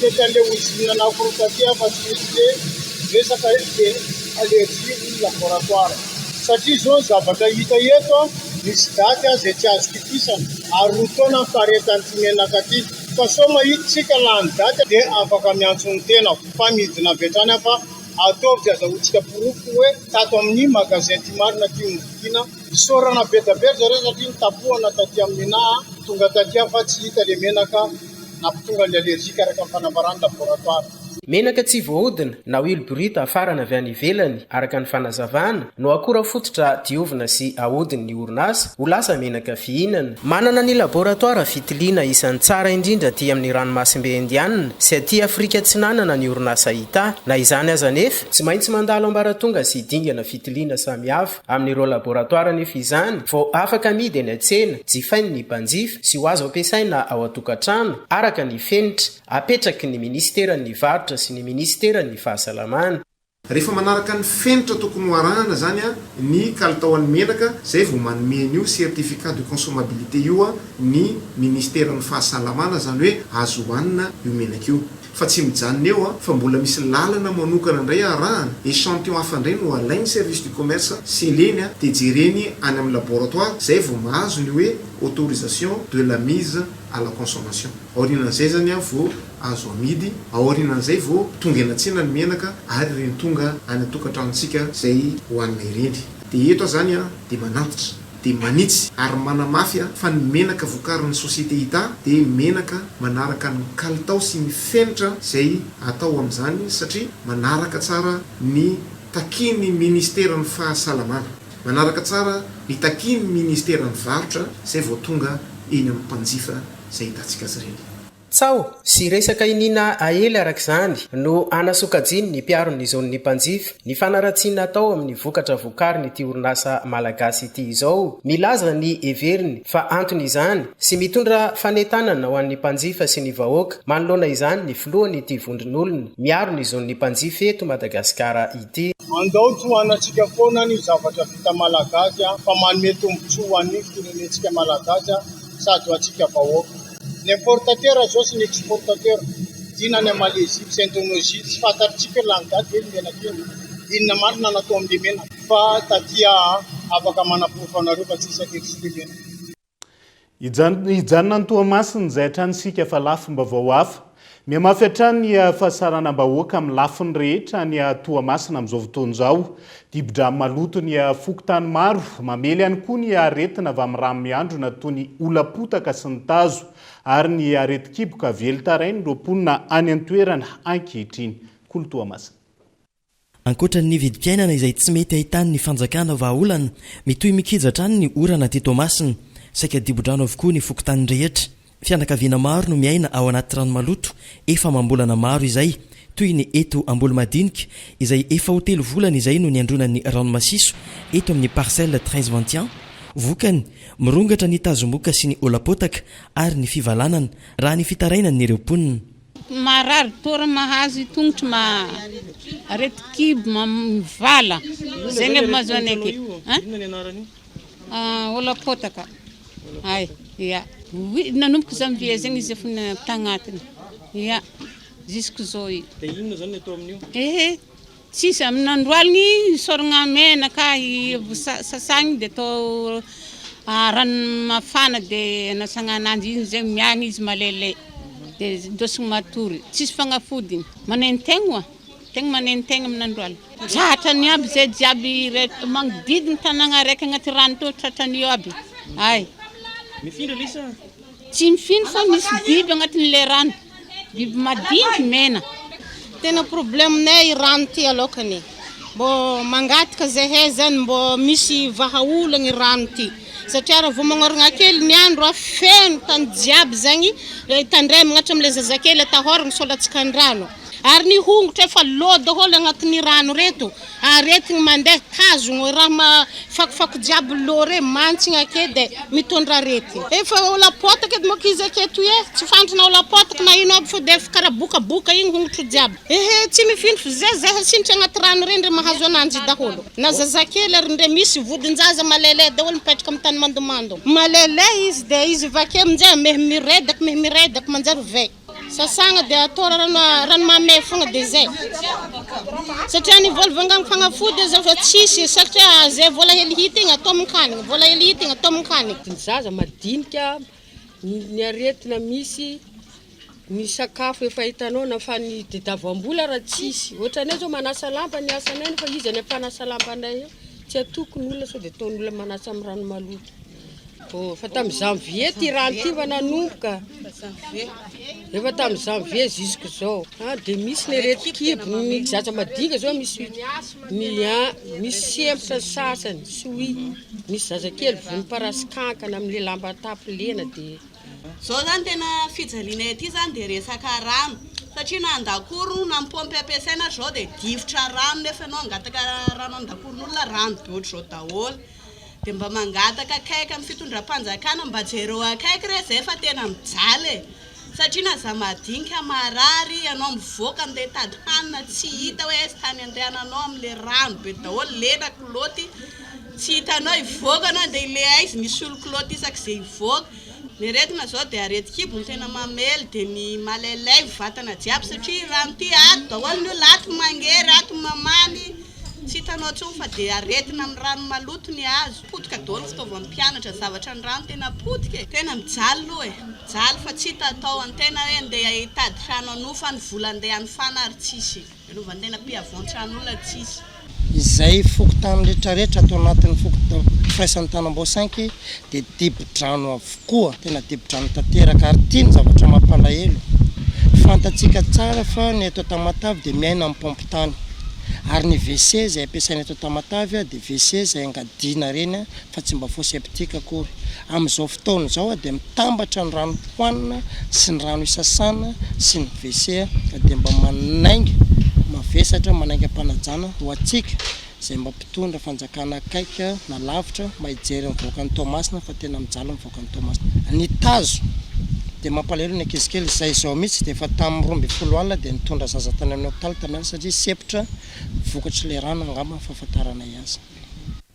tety an'le ozinina nakorotatia fa tsy misy le resaka alergia ny laboratoire. Satria zao ny zavatra hita eto misy daty zay tsy azo kitisana ary roa taona faharetan'ity menaka ty. Fa so mahitsika lany daty dia afaka miantso ny tena fa midina vetrany fa ataovy azahoantsika porofo hoe tato amin'ny magasin ty marina ty mividina sorana betabe zareo satria nitapohana taty amina tonga taty fa tsy hita le menaka nampitonga ny alergia karaka ny fanambarany laboratoire. Menaka tsy voahodina na huile brute afarana avy any ivelany araka ny fanazavana no akora fototra diovina sy ahodiny ny orinasa ho lasa menaka fihinana. Manana ny laboratoire fitiliana isan'ny tsara indrindra aty amin'ny ranomasimbe indianina sy aty Afrika Atsinanana ny orinasa Ita. Na izany aza nefa tsy maintsy mandalo ambaratonga sy dingana fitiliana samihafa amin'ireo laboratoire nefa izany vao afaka amidy eny an-tsena jifainy ny mpanjifa sy ho azo ampiasaina ao an-tokantrano araka ny fenitra apetraky ny ministeran'ny varotra sy ny ministeran'ny fahasalamana. Rehefa manaraka ny fenitra tokony hoarahana zany ny kalitaon'ny menaka zay vao manome an'io certificat de consommabilité io ny ministeran'ny fahasalamana zany hoe azo hoanina io menaka io. fa tsy mijanona eo fa mbola misy lalana manokana indray arahana échantillon hafa indray no alainy service du commerce seleny dia jereny any amin'ny laboratoire zay vao mahazo ny hoe autorisation de la mise à la consommation. Aorinan'izay zany vao azo amidy, aorinan'izay vao tonga eny an-tsena ny menaka ary reny tonga any atokantranotsika zay hoanina ireny. Dia eto zany dia manantitra dia manitsy ary manamafy fa ny menaka vokarin'ny société hita dia menaka manaraka ny kalitao sy ny fenitra zay atao amin'izany satria manaraka tsara ny takin'ny ministère ny fahasalamana, manaraka tsara ny takin'ny ministère ny varotra zay vao tonga eny amin'ny mpanjifa zay hitantsika azy ireny. Tsao sy resaka inina aely arak'izany no anasokajiny ny mpiaron'ny zon'ny mpanjifa ny fanaratsiana atao amin'ny vokatra vokariny ity orinasa malagasy ity izao. Milaza ny everiny fa antony izany sy mitondra fanentanana ho an'ny mpanjifa sy ny vahoaka manoloana izany ny filohany ity vondron'olona miaro ny zon'ny mpanjifa eto Madagasikara ity. Andao tsoanantsika foana ny zavatra vita malagasy fa manome tombotsoa ny firenentsika malagasy sady antsika vahoaka. L'importateur zao sy ny exportateur dina ny Malaisie sy Indonésie tsy fantatritsika langady hoe menakeny inona marina natao amin'ny menaka fa tatia afaka manapofo anareo fa tsy saketritsika menaka. Hijanona ny toamasiny izay hatranisika fa lafo mba vao hafa. Mihamafy hatrany ny fahasarana vahoaka amin'ny lafiny rehetra ny toamasina amin'izao fotoana izao. Dibo-drano maloto ny fokotany maro, mamely ihany koa ny aretina avy amin'ny rano miandrona toy ny olapotaka sy ny tazo ary ny areti-kiboka velo tarainy ireo mponina any an-toerana ankehitriny. Kolo toamasina. Ankoatran'ny vidim-piainana izay tsy mety ahitany ny fanjakana vahaolana, mitohy mikija hatrany ny orana ty toamasina, saika dibo-drano avokoa ny fokotany rehetra. Fianakaviana maro no miaina ao anaty rano maloto, efa mambolana maro izay, toy ny eto Ambolo-Madinika izay efa ho 3 volana izay no niandronan'ny ranomasiso eto amin'ny parcelle 13-21. Vokany mirongatra ny tazomboka sy ny olapotaka ary ny fivalanana raha ny fitarainany ireo mponina. Marary tora mahazo tongotro ma areti-kibo mivala zegny aby mahazoany aky. Olapotaka. Ay, ya. Nanomboka janvier zegny izy efa tagnatiny. Ya. Jusque zao i. Dia inona zany atao amin'io? Tsisy amin'ny androaligny soragna menaka sasagny dia atao rano mafana dia anasagna ananjy iny zay miagny izy malele dia ndosiny matory. Tsisy fagnafodiny. Manentegna tegna manentegna amin'ny androaligny. Tratrany aby zay jiaby magnodidina tanàgna araiky agnaty rano to tratrany aby. Ay. Mifindra lisa? Tsy mifindra fa misy biby agnatin'le rano. Biby madinika mena. Tena problemnay rano ty alokany. Mbo mangataka zahay zany mbo misy vahaolagny rano ty. Satria raha vao magnoragna kely ny andro feno tany jiaby zagny tandray magnatra am'le zazakely atahoragna solatsika an-drano. Ary ny hongotra efa lo daholo agnatin'ny rano reto. Aretigny mandeha tazogno raha fakofako jiaby lo re mantsina ake dia mitondra arety. Efa olapotaka edy moka izy aketo tsy fantrina olapotaka na ino aby fa dia efa karaha bokaboka igny hongotro jiaby. Tsy mifindra fa zay sinitra agnaty rano reny mahazo ananjy daholo. Na zazakely ary ndre misy vodin-jaza malele daholo mipetraka amin'ny tany mandomando. Malele izy dia izy vake amin'izay mehy miredaka manjary vay. Sasagna dia atao rano mame fogna dia zay. Satria ny volvangany fagnafody zay fa tsisy satria zay vola hely hita igny atao amin'kanigny, vola hely hita igny atao amin'kanigny. Ny zaza madinika, ny aretina misy, ny sakafo efa hitanao na fa ny didavambola raha tsisy. Ohatranay zao manasa lamba ny asanay fa izy any mpanasa lamba anay io. Tsy atokony olona sao dia ataon'olona manasa amin'ny rano maloto. Fa tamin'ny janvier ty rano ty va nanomboka. Efa tamin'ny janvier jusque zao. Dia misy ny areti-kibo, ny zaza madinika zao misy sempotra sasany, misy zazakely vonimparasy kankana amin'le lamba tapilena dia. Zao zany tena fijalinay aty zany dia resaka rano. Satria na an-dakoro na mipômpy ampiasaina zao dia difotra rano nefa ianao angataka rano an-dakoron'olona rano be ohatr' zao daholo. Dia mba mangataka akaiky amin'ny fitondram-panjakana mba jereo akaiky re zay fa tena mijaly. Satria na za madinika marary ianao mivoaka andeha tady hanina tsy hita hoe aiza tany andehananao amin'le rano be daholo lena kilaoty. Tsy hitanao hivoaka anao dia ile aiza misy olo kilaoty isak'izay hivoaka. ny retina zao dia areti-kibo ny tena mamely dia ny malailay vatana jiaby satria rano ty ato daholo ny olona ato mangery ato mamany tsy hitanao tsony fa dia aretina amin'ny rano maloto ny azo potika daholo fitaovan'ny mpianatra zavatra ny rano tena potika tena mijaly aloha mijaly fa tsy hita atao an-tena hoe andeha hitady trano anofa ny vola andeha anofana ary tsisy anaovantena mpiavon-tran'olona tsisy izay fokotany rehetrarehetra atao anatin'ny firaisan'ny tanamboasanky dia dibo-drano avokoa tena dibo-drano tanteraka ary tiany zavatra mampalahelo fantatsika tsara fa ny eto Tamatavy dia miaina amin'ny pompitany ary ny WC izay ampiasaina eto Tamatavy dia WC izay angadiana reny fa tsy mba foseptika akory amin'izao fotoana izao dia mitambatra ny rano hoanina sy ny rano isasana sy ny WC dia mba manainga mavesatra manainga mpanajana ho atsika izay mba mpitondra fanjakana akaika na lavitra mahijery mivoaka ny Tomasina fa tena mijaly mivoaka ny Tomasina ny tazo dia mampalahelo ny ankizikely izay izao mihitsy dia efa tamin'ny 12 alina dia nitondra zaza tany amin'ny hôpitaly tamin'ala satria sepitra vokatry ilay rano angamba fahafantarana azy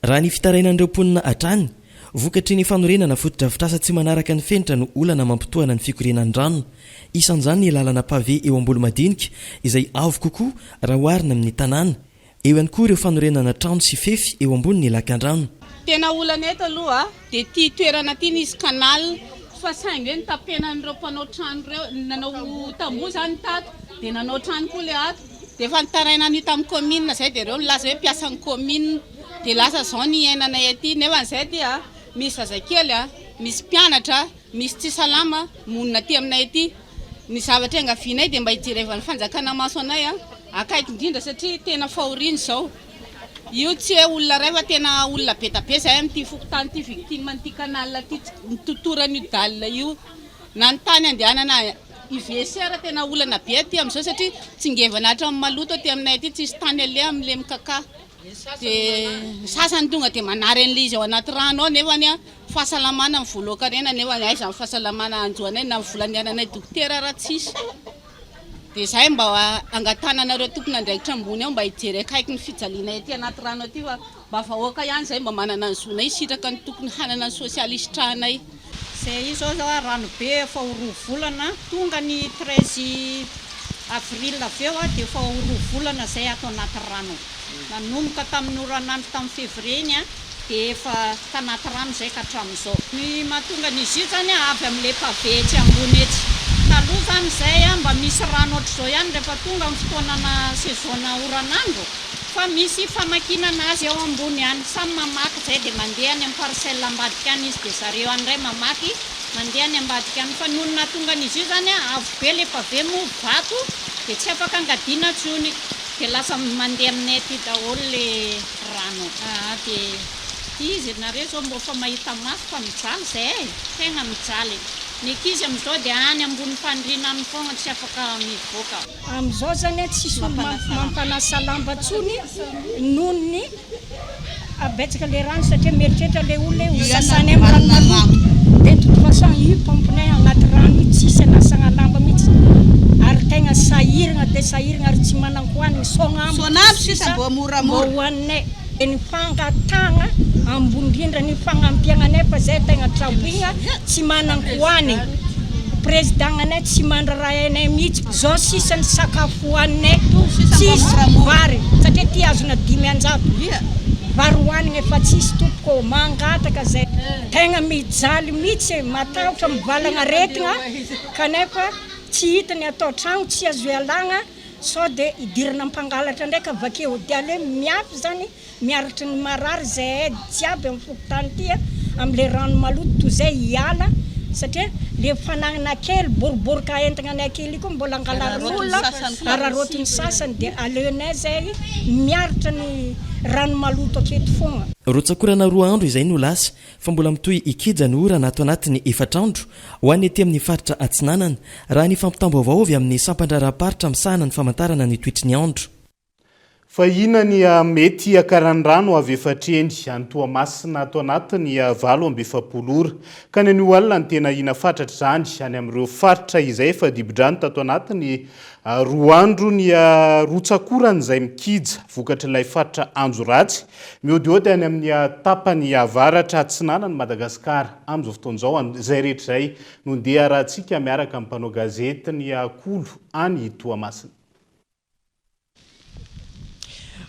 raha ny fitarainan'ireo mponina hatrany vokatry ny fanorenana fotodrafitrasa tsy manaraka ny fenitra no olana mampitohana ny fikorenan'ny rano isan'izany ny lalana pave eo ambolo-madinika izay avo kokoa raha oharina amin'ny tanàna eo ihany koa ireo fanorenana trano sy fefy eo ambony ny lakan-drano tena olana eto aloha dia tia toerana ity nisy kanal fa saingy hoe nitapenan'ireo mpanao trano ireo nanao tamboho zany tato dia nanao trano koa le ato dia efa nitaraina an'io tamin'ny commune zay dia ireo milaza hoe mpiasan'ny commune dia lasa zao ny iainana ety nefa n'izay dia misy zazakely misy mpianatra misy tsy salama monina aty aminay ety ny zavatra angavianay dia mba hijerevany fanjakana maso anay akaiky indrindra satria tena fahoriany zao io tsy hoe olona ray fa tena olona betabe zay amin'ity fokotany ity victime n'ity canal ity nitotoran'io dalina io na ny tany andehanana IVSR tena olana be aty amin'izao satria tsingevana hatramin'ny maloto aty aminay ety tsisy tany ale amin'le mikaka dia sasany tonga dia manary an'le izy ao anaty rano ao nefany fahasalamana amin'ny voalokarena nefa aiza amin'ny fahasalamana anjoanay na amin'ny volaniananay dokotera raha tsisy dia izay mba angatananareo tokony andraikitra ambony ao mba hijery akaiky ny fijaliana ety anaty rano aty fa mba vahoaka ihany izay mba manana ny zonay sitraka ny tokony hanana ny sosialistranay izay io zao rano be efa ho 2 volana tonga ny 13 avril avy eo dia efa ho 2 volana izay ato anaty rano nanomboka tamin'ny oranandro tamin'ny février iny dia efa tanaty rano izay ka hatramin'izao ny mahatonga n'izy io zany avy amin'ilay pave etsy ambony etsy taloha zany izay mba misy rano ohatr'izao ihany rehefa tonga amin'ny fotoanana saisona oranandro fa misy famakinana azy ao ambony ihany samy mamaky izay dia mandeha any amin'ny parcelle ambadika any izy dia zareo andray mamaky mandeha any ambadika any fa noho ny nahatonga n'izy io zany avo be le pave mo vato dia tsy afaka angadiana tsony dia lasa mandeha aminay aty daholo le rano dia izy nareo zao mbo fa mahita maso fa mijaly izay tegna mijaly ny ankizy amin'izao dia any ambony fandriana any foagna tsy afaka mivoaka amin'izao zany tsisy mampanasa lamba tsony noho ny abetsaka le rano satria mieritreritra le olona ho sasany amin'ny rano maloto dia de toute façon io pompenay agnaty rano io tsisy anasagna lamba mihitsy ary tegna sahirana dia sahirana ary tsy manankohaniny sognambo sisa mbo moramora hoaninay ny fangatagna ambondrindra ny fagnampiagnanay fa zay tegna traboigna tsy manankohaniny présidentanay tsy mandrarahanay mihitsy zao sisa ny sakafo hoaninay tsisy vary satria ty azona 500 vary hoanigna efa tsisy tompoko mangataka zay tegna mijaly mihitsy matahotra mivalagna retigna kanefa tsy hitany atao tragno tsy azo ialagna sao dia idirana mpangalatra ndraika vakeo diale miafy zany miaritry ny marary zay jiaby amin'ny fokotany ity amin'le rano maloto toy izay hiala satria le fanagnana kely boriborika entananay kely koa mbola angalarin'olona ararotiny sasany dia aleonay zay miaritra ny rano maloto aketo foagna rotsakorana 2 andro izay no lasa fa mbola mitoy ikija ny orana ato anatiny 4 andro ho any ety amin'ny faritra atsinanana raha ny fampitam-baovao avy amin'ny sampandraraparitra misahana ny famantarana ny toetry ny andro fa inany mety akarandrano avy efatreny antoa masina ato anatiny 7 ka ny olona ny tena ina fatratra zany any amin'ireo faritra izay efa dibodrano tato anatiny 2 andro ny rotsakorany izay mikija vokatra ilay faritra anjo ratsy miodiody any amin'ny tapany avaratra atsinanany Madagasikara amin'izao fotoan'izao izay rehetra izay no ndeha rahantsika miaraka amin'ny mpanao gazety ny Kolo any Toamasina.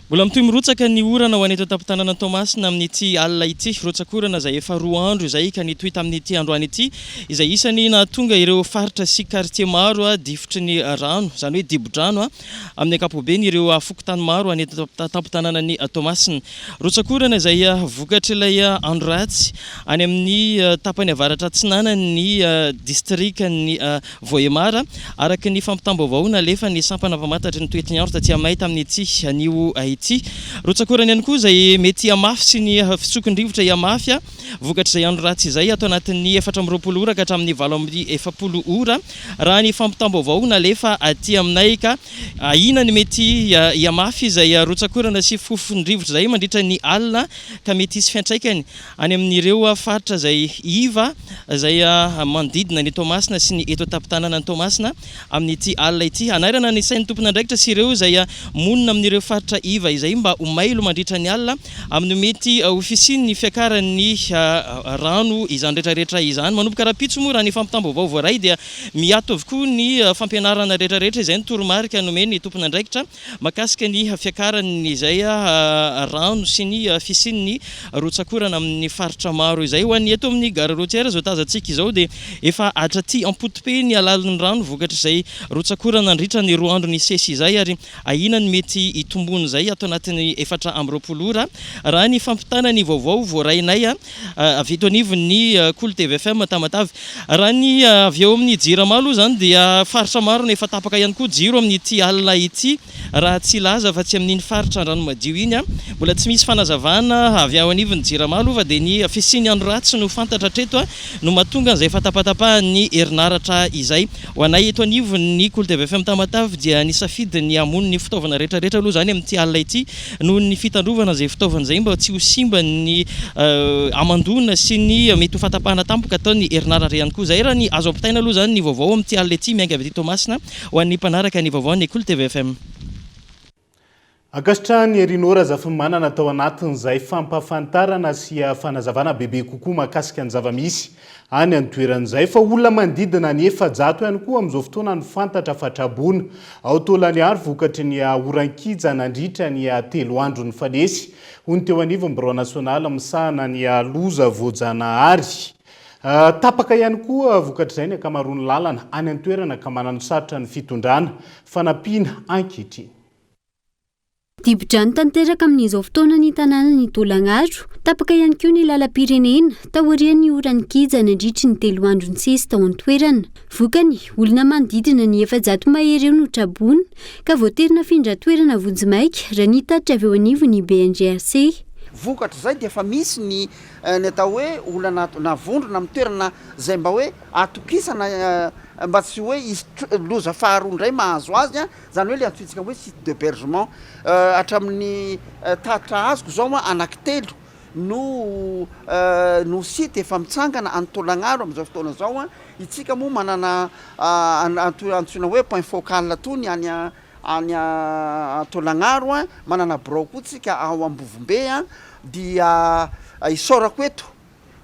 Mbola mitoy mirotsaka ny orana ho an'eto an-tampon-tanàna Toamasina amin'ity alina ity rotsakorana izay efa 2 andro izay ka nitoy tamin'ity androany ity izay isany nahatonga ireo faritra sy quartier maro difotry ny rano izany hoe dibo-drano amin'ny ankapobeny ireo fokotany maro an'eto an-tampon-tanàna ny Toamasina. Rotsakorana izay vokatra ilay andro ratsy any amin'ny tapany avaratra atsinanany distriktan'ny Voemara araka ny fampitam-baovao nalefa ny sampana mpamatatra ny toetriny andro taty amay tamin'ity anio ity. Rotsakorana ihany koa izay mety hamafy sy ny fitsokon-drivotra hamafy vokatra izay andro ratsy izay ato anatin'ny 420 ora ka hatramin'ny 740 ora raha ny fampitam-baovao nalefa aty aminay ka inany mety hamafy izay rotsakorana sy fofon-drivotra izay mandritra ny alina ka mety hisy fiantraikany any amin'ireo faritra izay iva izay manodidina ny Toamasina sy ny eto an-tampon-tanàna ny Toamasina amin'ity alina ity. Anarana ny sain'ny tompon'andraikitra sy ireo izay monina amin'ireo faritra iva izay mba homailo mandritra ny alina amin'ny mety ofisian'ny fiakaran'ny rano izany rehetrarehetra izany. Manomboka rapitso moa raha ny fampitam-baovao voaray dia miato avokoa ny fampianarana rehetrarehetra izay ny toromarika nomeny tompon'andraikitra makasika ny fiakaran'ny izay rano sy ny fisian'ny rotsakorana amin'ny faritra maro izay. Ho an'ny eto amin'ny gare routière zao tazantsika izao dia efa hatraty ampotope ny alalin'ny rano vokatra izay rotsakorana nandritra ny 2 andro ny sesy izay ary inany mety itombony izay ato anatin'ny 420 ora raha ny fampitana ny vaovao voarainay avy eto anivon'ny Kolo TVFM Tamatavy. Raha ny avy eo amin'ny jirama aloha zany dia faritra maro nefa tapaka ihany koa jiro amin'ity alina ity raha tsy laza fa tsy amin'iny faritra andrano madio iny mbola tsy misy fanazavana avy ao anivon'ny jirama aloha fa dia ny fisiany andro ratsy no fantatra treto no mahatonga izay fatapatapahan'ny herinaratra izay. Ho anay eto anivon'ny Kolo TVFM Tamatavy dia ny safidy ny hamono ny fitaovana rehetrarehetra aloha zany amin'ity alina ity noho ny fitandrovana izay fitaovana izay mba tsy ho simba ny amandona sy ny mety ho fatapahana tampoka ataon'ny herinaratra ihany koa. Izay raha ny azo ampitaina aloha zany ny vaovao amin'ity alina ity miainga avy aty Toamasina ho an'ny mpanaraka ny vaovao ny Kolo TVFM. Akasitrahany herinora zafimanana tao anatin'izay fampafantarana sy fanazavana bebe kokoa mahakasika ny zava-misy any an-toeran'izay fa olona manodidina ny 700 ihany koa amin'izao fotoana ny fantatra fatrabona ao tolany ary vokatry ny orankija nandritra ny 3 andro ny falesy ho ny teo anivon'ny Bureau national misahana ny loza voajanahary. Tapaka ihany koa vokatra izay ny akamaroany lalana any an-toerana ka manano sarotra ny fitondrana fanampiana ankehitriny. Dibo-drano tanteraka amin'izao fotoana ny tanàna ny Dolagnaro, tapaka ihany koa ny lalam-pirenena taorian'ny orankija nandritry ny 3 andro ny sesy tao an-toerana. Vokany olona manodidina ny 700 mahery eo no trabona ka voaterina findra toerana vonjimaika raha ny tatitra avy eo anivon'ny BNGRC. Vokatra zay dia efa misy ny atao hoe olana navondrona amin'ny toerana izay mba hoe atokisana mba tsy hoe isy loza faharoa indray mahazo azy zany hoe le antsointsika hoe site d'hébergement hatramin'ny tatra azoko zao anankitelo no site efa mitsangana an-Tolagnaro amin'izao fotoana zao itsika moa manana antsoina hoe point focal tony any Tolagnaro manana birao koa tsika ao Ambovombe dia isorako eto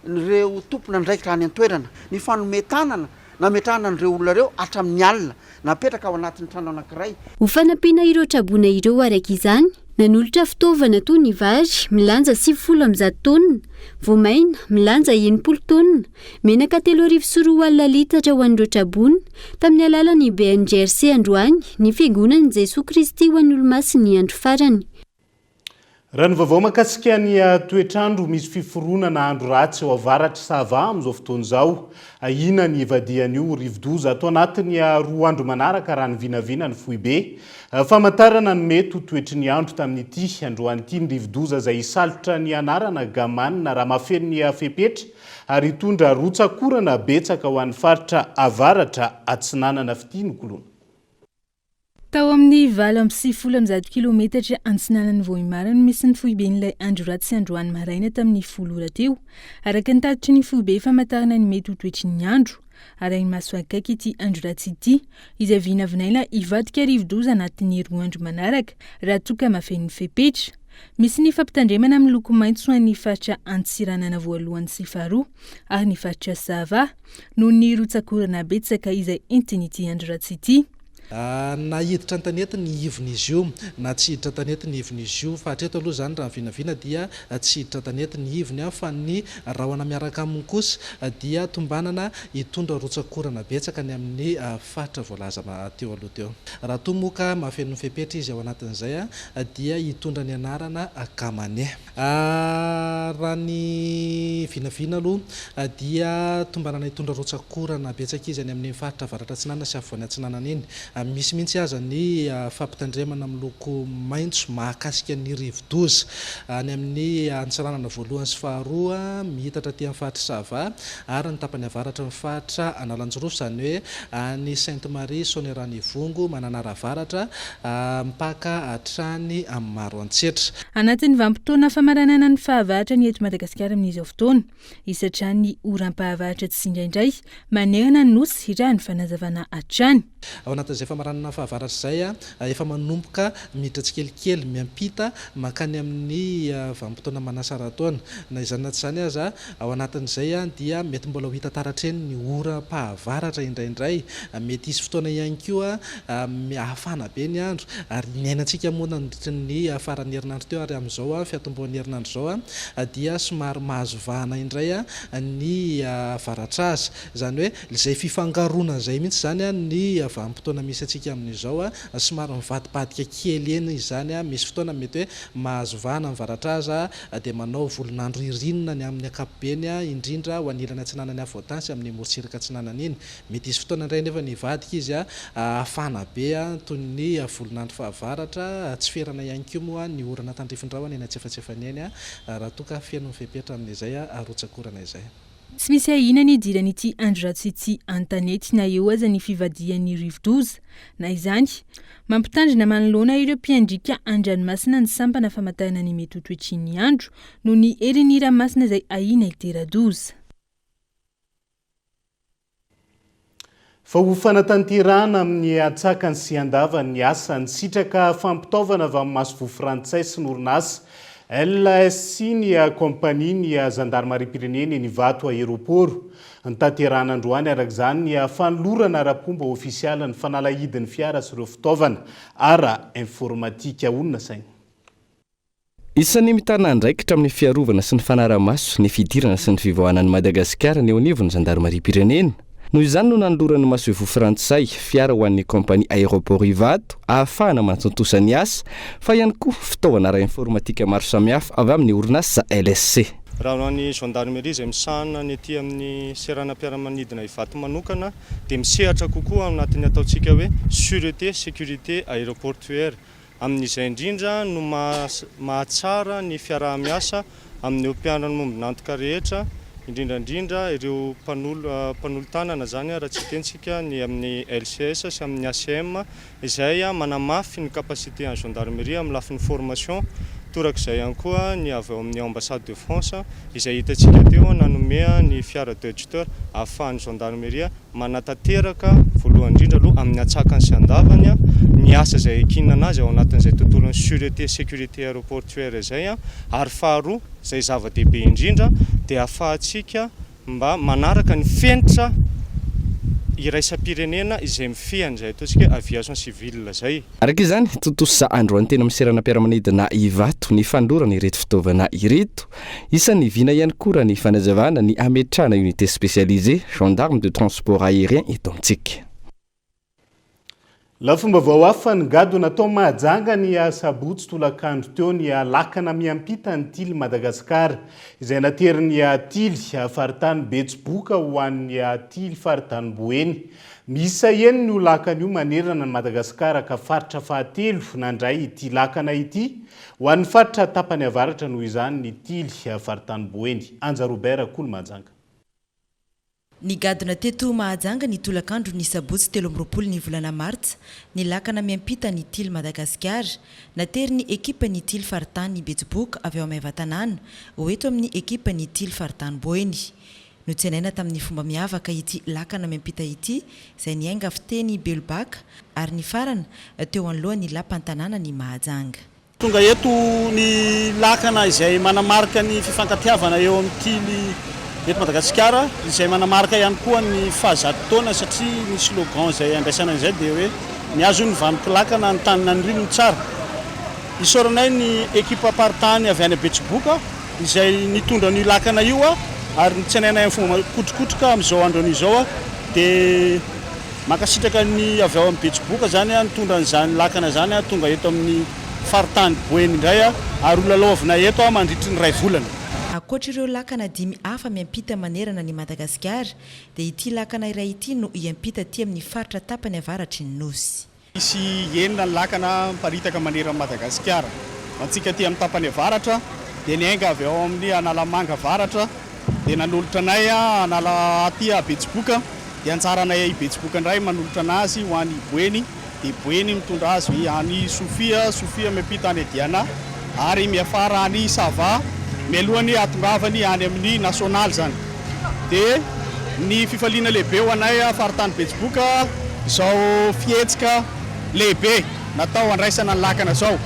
ireo tompona andraikitra any an-toerana ny fanometanana nametrahana an'ireo olona reo hatramin'ny alina napetraka ao anatin'ny trano anankiray. Ho fanampiana ireo trabona ireo araka izany nanolotra fitaovana toy ny vary milanja 700 taonina, voamaina milanja 90 taonina, menaka 3.4 litatra ho an'ireo trabona tamin'ny alalan'ny BNGRC androany ny fiangonan'i Jesoa Kristy ho an'ny olo-masiny andro farany. Raha ny vaovao mahakasika ny toetrandro misy fiforonana andro ratsy ao avaratra sava amin'izao fotoana izao ina ny vadian'io rivodoza atao anatin'ny 2 andro manaraka raha ny vinavina ny foibe famantarana ny mety ho toetry ny andro tamin'ity androany ity ny rivodoza izay salotra ny anarana gamanina raha mafeny ny fepetra ary hitondra rotsakorana betsaka ho an'ny faritra avaratra atsinanana fitiny kolona. Tao amin'ny 7 kilometatra antsinanan'ny Vohimara no misy ny foiben'ilay andro ratsy androany maraina tamin'ny 10 ora teo. Araka ny tatitry ny foibe famantarana ny mety ho toetry ny andro. Arainy maso akaiky ity andro ratsy ity, izay vinavinaina hivadika rivo-doza anatin'ny 2 andro manaraka raha toa ka mafen'ny fepetra. Misy ny fampitandremana amin'ny loko maitso ny faritra Antsiranana voalohany sy faharoa ary ny faritra Sava noho ny rotsakorana betsaka izay entin'ity andro ratsy ity. Na hiditra an-tanety ny ivon'izy io na tsy hiditra an-tanety ny ivon'izy io fa hatreto aloha zany raha vinavina dia tsy hiditra an-tanety ny ivony fa ny rahona miaraka aminy kosa dia tombanana hitondra rotsakorana betsaka ny amin'ny faritra voalaza teo aloha teo. Raha toa moka mafen'ny fepetra izy ao anatin'izay dia hitondra ny anarana Kamane. Raha ny vinavina aloha dia tombanana hitondra rotsakorana betsaka izy any amin'ny faritra avaratra atsinanana sy afovoany atsinanana iny. Misy mihitsy aza ny fampitandremana amin'ny loko maitso mahakasika ny rivo-doza any amin'ny Antsiranana voalohany sy faharoa mihitatra aty amin'ny faritra Sava ary ny tapany avaratra ny faritra Analanjorofo zany hoe ny Sainte Marie Sonerany Vongo Mananaravaratra mpaka hatrany amin'ny Maroantsetra. Anatin'ny vanim-potoana famaranana ny fahavaratra ny eto Madagasikara amin'izao fotoana, isatrany oram-pahavaratra tsy indraindray manerana ny nosy raha ny fanazavana hatrany. Ao anatin'izay famaranana fahavaratra izay efa manomboka miditra tsikelikely miampita makany amin'ny vanim-potoana manasarataona. Na izany na tsy izany aza ao anatin'izay dia mety mbola ho hita taratreny ny oram-pahavaratra indraindray. Mety hisy fotoana ihany koa hafana be ny andro ary miainantsika moa nandritra ny faran'ny herinandro teo ary amin'izao fiatomboan'ny herinandro zao dia somary mahazovahana indray ny avaratra azy. Zany hoe izay fifangaroana izay mihitsy zany ny vanim-potoana misy atsika amin'izao somary mivadibadika kely eny izany misy fotoana mety hoe mahazovahana mivaratra aza dia manao volonandro irinina ny amin'ny ankapobeny indrindra ho anilany atsinanany avoatansy amin'ny morotsiraka atsinanany iny. Mety isy fotoana indray nefa nivadika izy hafana be toy ny volonandro fahavaratra tsy ferana ihany koa moa ny orana tandrifindrao eny atsefatsefany eny raha toa ka feno fepetra amin'izay arotsakorana izay. Tsy misy ahina ny idiran'ity andro ratsy ity an-tanety na eo aza ny fivadian'ny rivo-doza. Na izany, mampitandrina manoloana ireo mpiandrika an-dranomasina ny sampana famantarana ny mety ho toetry ny andro noho ny erin'ny ranomasina izay ahina hitera-doza. Fa ho fanatanterahana amin'ny atsakany sy andavany ny asa ny sitraka fampitaovana avy amin'ny maso frantsay sy ny orinasa LSC ny kompania ny Gendarmerie Pireneny ny vato aeroporo. Ny tanterahana androany araka izany ny fanolorana ara-pomba ofisiala ny fanalahidin'ny fiara sy ireo fitaovana ara informatika onona sainy. Isan'ny mitana andraikitra amin'ny fiarovana sy ny fanaramaso ny fidirana sy ny fivoahanan'ny Madagasikara ny eo anivon'ny Gendarmerie Pireneny. Noho izany no nanolorany masoevo frantsay fiara ho an'ny kompania aéroport Ivato ahafahana mantontosa ny asa fa ihany koa fitaovana ara-informatika maro samihafa avy amin'ny orinasa LSC. Raha ho an'ny gendarmerie izay misahana ny ety amin'ny seranam-piaramanidina Ivato manokana dia misehatra kokoa anatin'ny ataontsika hoe sûreté sécurité aéroportuaire. Amin'izay indrindra no mahatsara ny fiaraha-miasa amin'ny mpianana mombonantoka rehetra indrindrandrindra ireo mpanolotanana zany raha tsy tentsika ny amin'ny LCS sy amin'ny ACM izay manamafy ny capacité en gendarmerie amin'ny lafin'ny formation torak'izay ihany koa ny avy ao amin'ny ambassade de France izay hitantsika teo nanome ny fiara d'adjuteur ahafahan'ny gendarmerie manatanteraka voalohany indrindra aloha amin'ny atsakany sy andavany ny asa izay ekinana azy ao anatin'izay tontolon'ny sûreté sécurité aéroportuaire izay ary faharoa izay zava-dehibe indrindra dia ahafahantsika mba manaraka ny fenitra iraisam-pirenena izay mifehany izay ataontsika aviation civile zay. Araka izany tontosa androany tena amin'ny seranam-piaramanidina Ivato ny fandorana ireto fitaovana ireto. Isan'ny vina ihany koa raha ny fanazavana ny ametrahana unité spécialisée gendarme de transport aérien eto amintsika. Lafomba vaoafa ny gado natao mahajanga ny sabotsy tolakandro teo ny lakana miampita ny tily Madagasikara izay naterin'ny tily faritany Betsiboka ho an'ny tily faritany Boeny. Misa eny ny lakana io manerana ny Madagasikara ka faritra fahatelo nandray ity lakana ity ho an'ny faritra tapany avaratra noho izany ny tily faritany Boeny. Anja Robert Kolo Majanga. Ny gadona teto Mahajanga ny tolakandro ny sabotsy 13 ny volana martsa ny lakana miampita ny tily Madagasikara natery ny ekipa ny tily faritany Betsiboka avy ao Maivatanana ho eto amin'ny ekipa ny tily faritany Boeny. Notsenaina tamin'ny fomba miavaka ity lakana miampita ity izay niainga fiteny Belobaka ary ny farana teo anolohan'ny lampantanàna ny Mahajanga. Tonga eto ny lakana izay manamarika ny fifankatiavana eo amin'ny tily eto Madagasikara izay manamarika ihany koa ny fahazato taona satria ny slogan izay andraisana izay dia hoe niazo ny vanompo lakana ny tanina ny rinony tsara. Isoranay ny ekipa partany avy any Betsiboka izay nitondra ny lakana io ary nitsenaina amin'ny fomba kotrokotroka amin'izao androany izao dia makasitraka ny avy ao amin'ny Betsiboka zany nitondra an'izany lakana zany tonga eto amin'ny faritany Boeny indray ary olalaovina eto mandritry ny 2 volana. Akoatra ireo lakana 10 hafa miampita manerana ny Madagasikara dia ity lakana iray ity no iampita aty amin'ny faritra tapany avaratry ny nosy. Misy enina ny lakana miparitaka manerana Madagasikara. Antsika aty amin'ny tapany avaratra dia niainga avy ao amin'ny Analamanga avaratra dia nanolotra anay anala aty Betsiboka dia antsaranay Betsiboka indray manolotra anazy ho any Boeny dia Boeny mitondra azy any Sofia miampita any Diana ary miafara any Sava mialohany atongavany any amin'ny national zany. Dia ny fifaliana lehibe ho anay faritany Betsiboka izao fietsika lehibe natao andraisana ny lakana zao.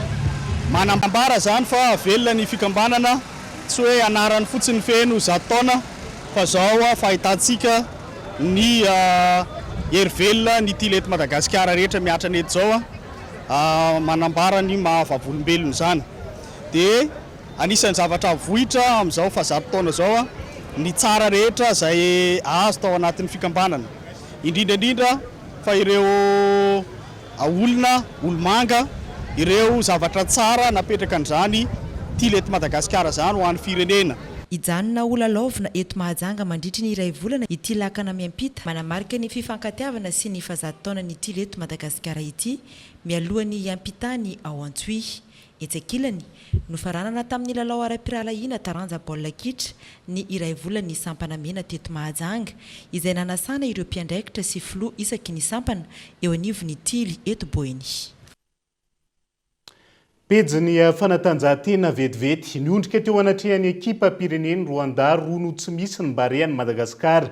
Manambara zany fa velona ny fikambanana tsy hoe anarany fotsiny feno 100 taona fa zao fahitantsika ny herivelona ny tily eto Madagasikara rehetra miatra ny eto zao manambara ny mahavavolombelona zany. Dia anisan'ny zavatra vohitra amin'izao fa 100 taona zao ny tsara rehetra izay azo tao anatin'ny fikambanana. Indrindra fa ireo olona olomanga ireo zavatra tsara napetraka an'izany tily eto Madagasikara zany ho an'ny firenena. Ijanona olalaovina eto Mahajanga mandritry ny 2 volana ity lakana miampita manamarika ny fifankatiavana sy ny fahazatotaona ny tily eto Madagasikara ity mialohan'ny iampitany ao Antsoy. Etsekilany nofaranana tamin'ny lalao ara-piralahiana taranja baolina kitra ny 2 volana ny sampana mena teto Mahajanga izay nanasana ireo mpiandraikitra sy filoha isaky ny sampana eo anivon'ny tily eto Boeny. Pejy fanatanjahantena vetivety niondrika teo anatrehan'ny ekipa pireneny Rwanda rono tsy misy ny Bariany Madagasikara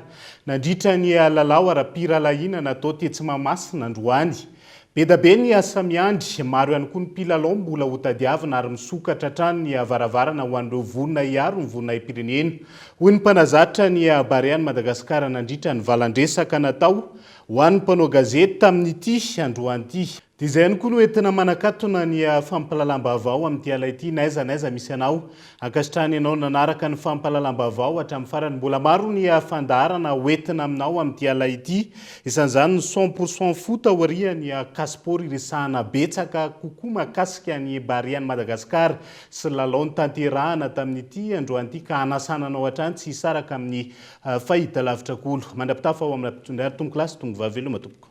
nandritra ny lalao ara-piralahiana natao tetsy Mahamasina androany. Bedabe ny asa miandry maro ihany koa ny mpilalao mbola ho tadiavina ary misokatra hatrany ny varavarana ho an'ireo vonina hiaro ny vonina pirenena. Hoy ny mpanazatra ny Bariany Madagasikara nandritra ny valandresaka natao ho an'ny mpanao gazety tamin'ity androany ity. Dia izay ihany koa no entina manakatona ny fampahalalam-baovao amin'ity ala ity naiza misy anao ankasitrahany ianao nanaraka ny fampahalalam-baovao hatramin'ny farany mbola maro ny fandaharana hoentina aminao amin'ity ala ity isan'izany ny 100% foot aoriany kasipôry iresahana betsaka kokoa mahakasika ny Bariany Madagasikara sy lalaony tanterahana tamin'ity androany ity ka hanasananao hatrany tsy hisaraka amin'ny fahita lavitra kolo. Mandrapitafa ao amin'ny rapitondray tombo klasy tongo vaveloma tompoko.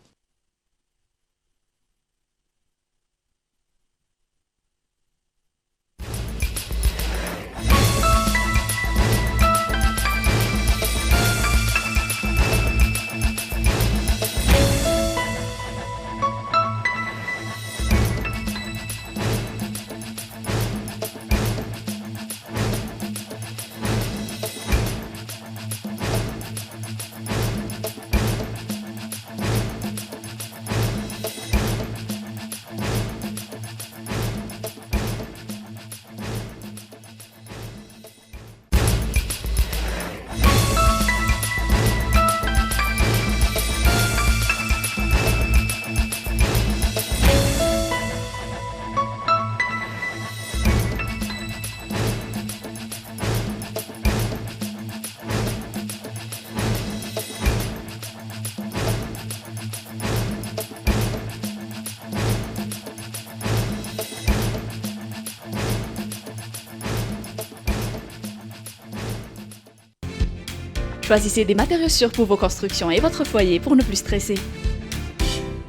Choisissez des matériaux sûrs pour vos constructions et votre foyer pour ne plus stresser.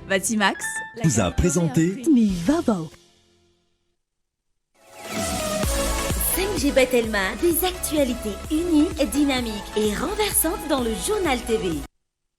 Vatimax vous a présenté Vaovao. PDG Bethelma, des actualités unies, dynamiques et renversantes dans le journal TV.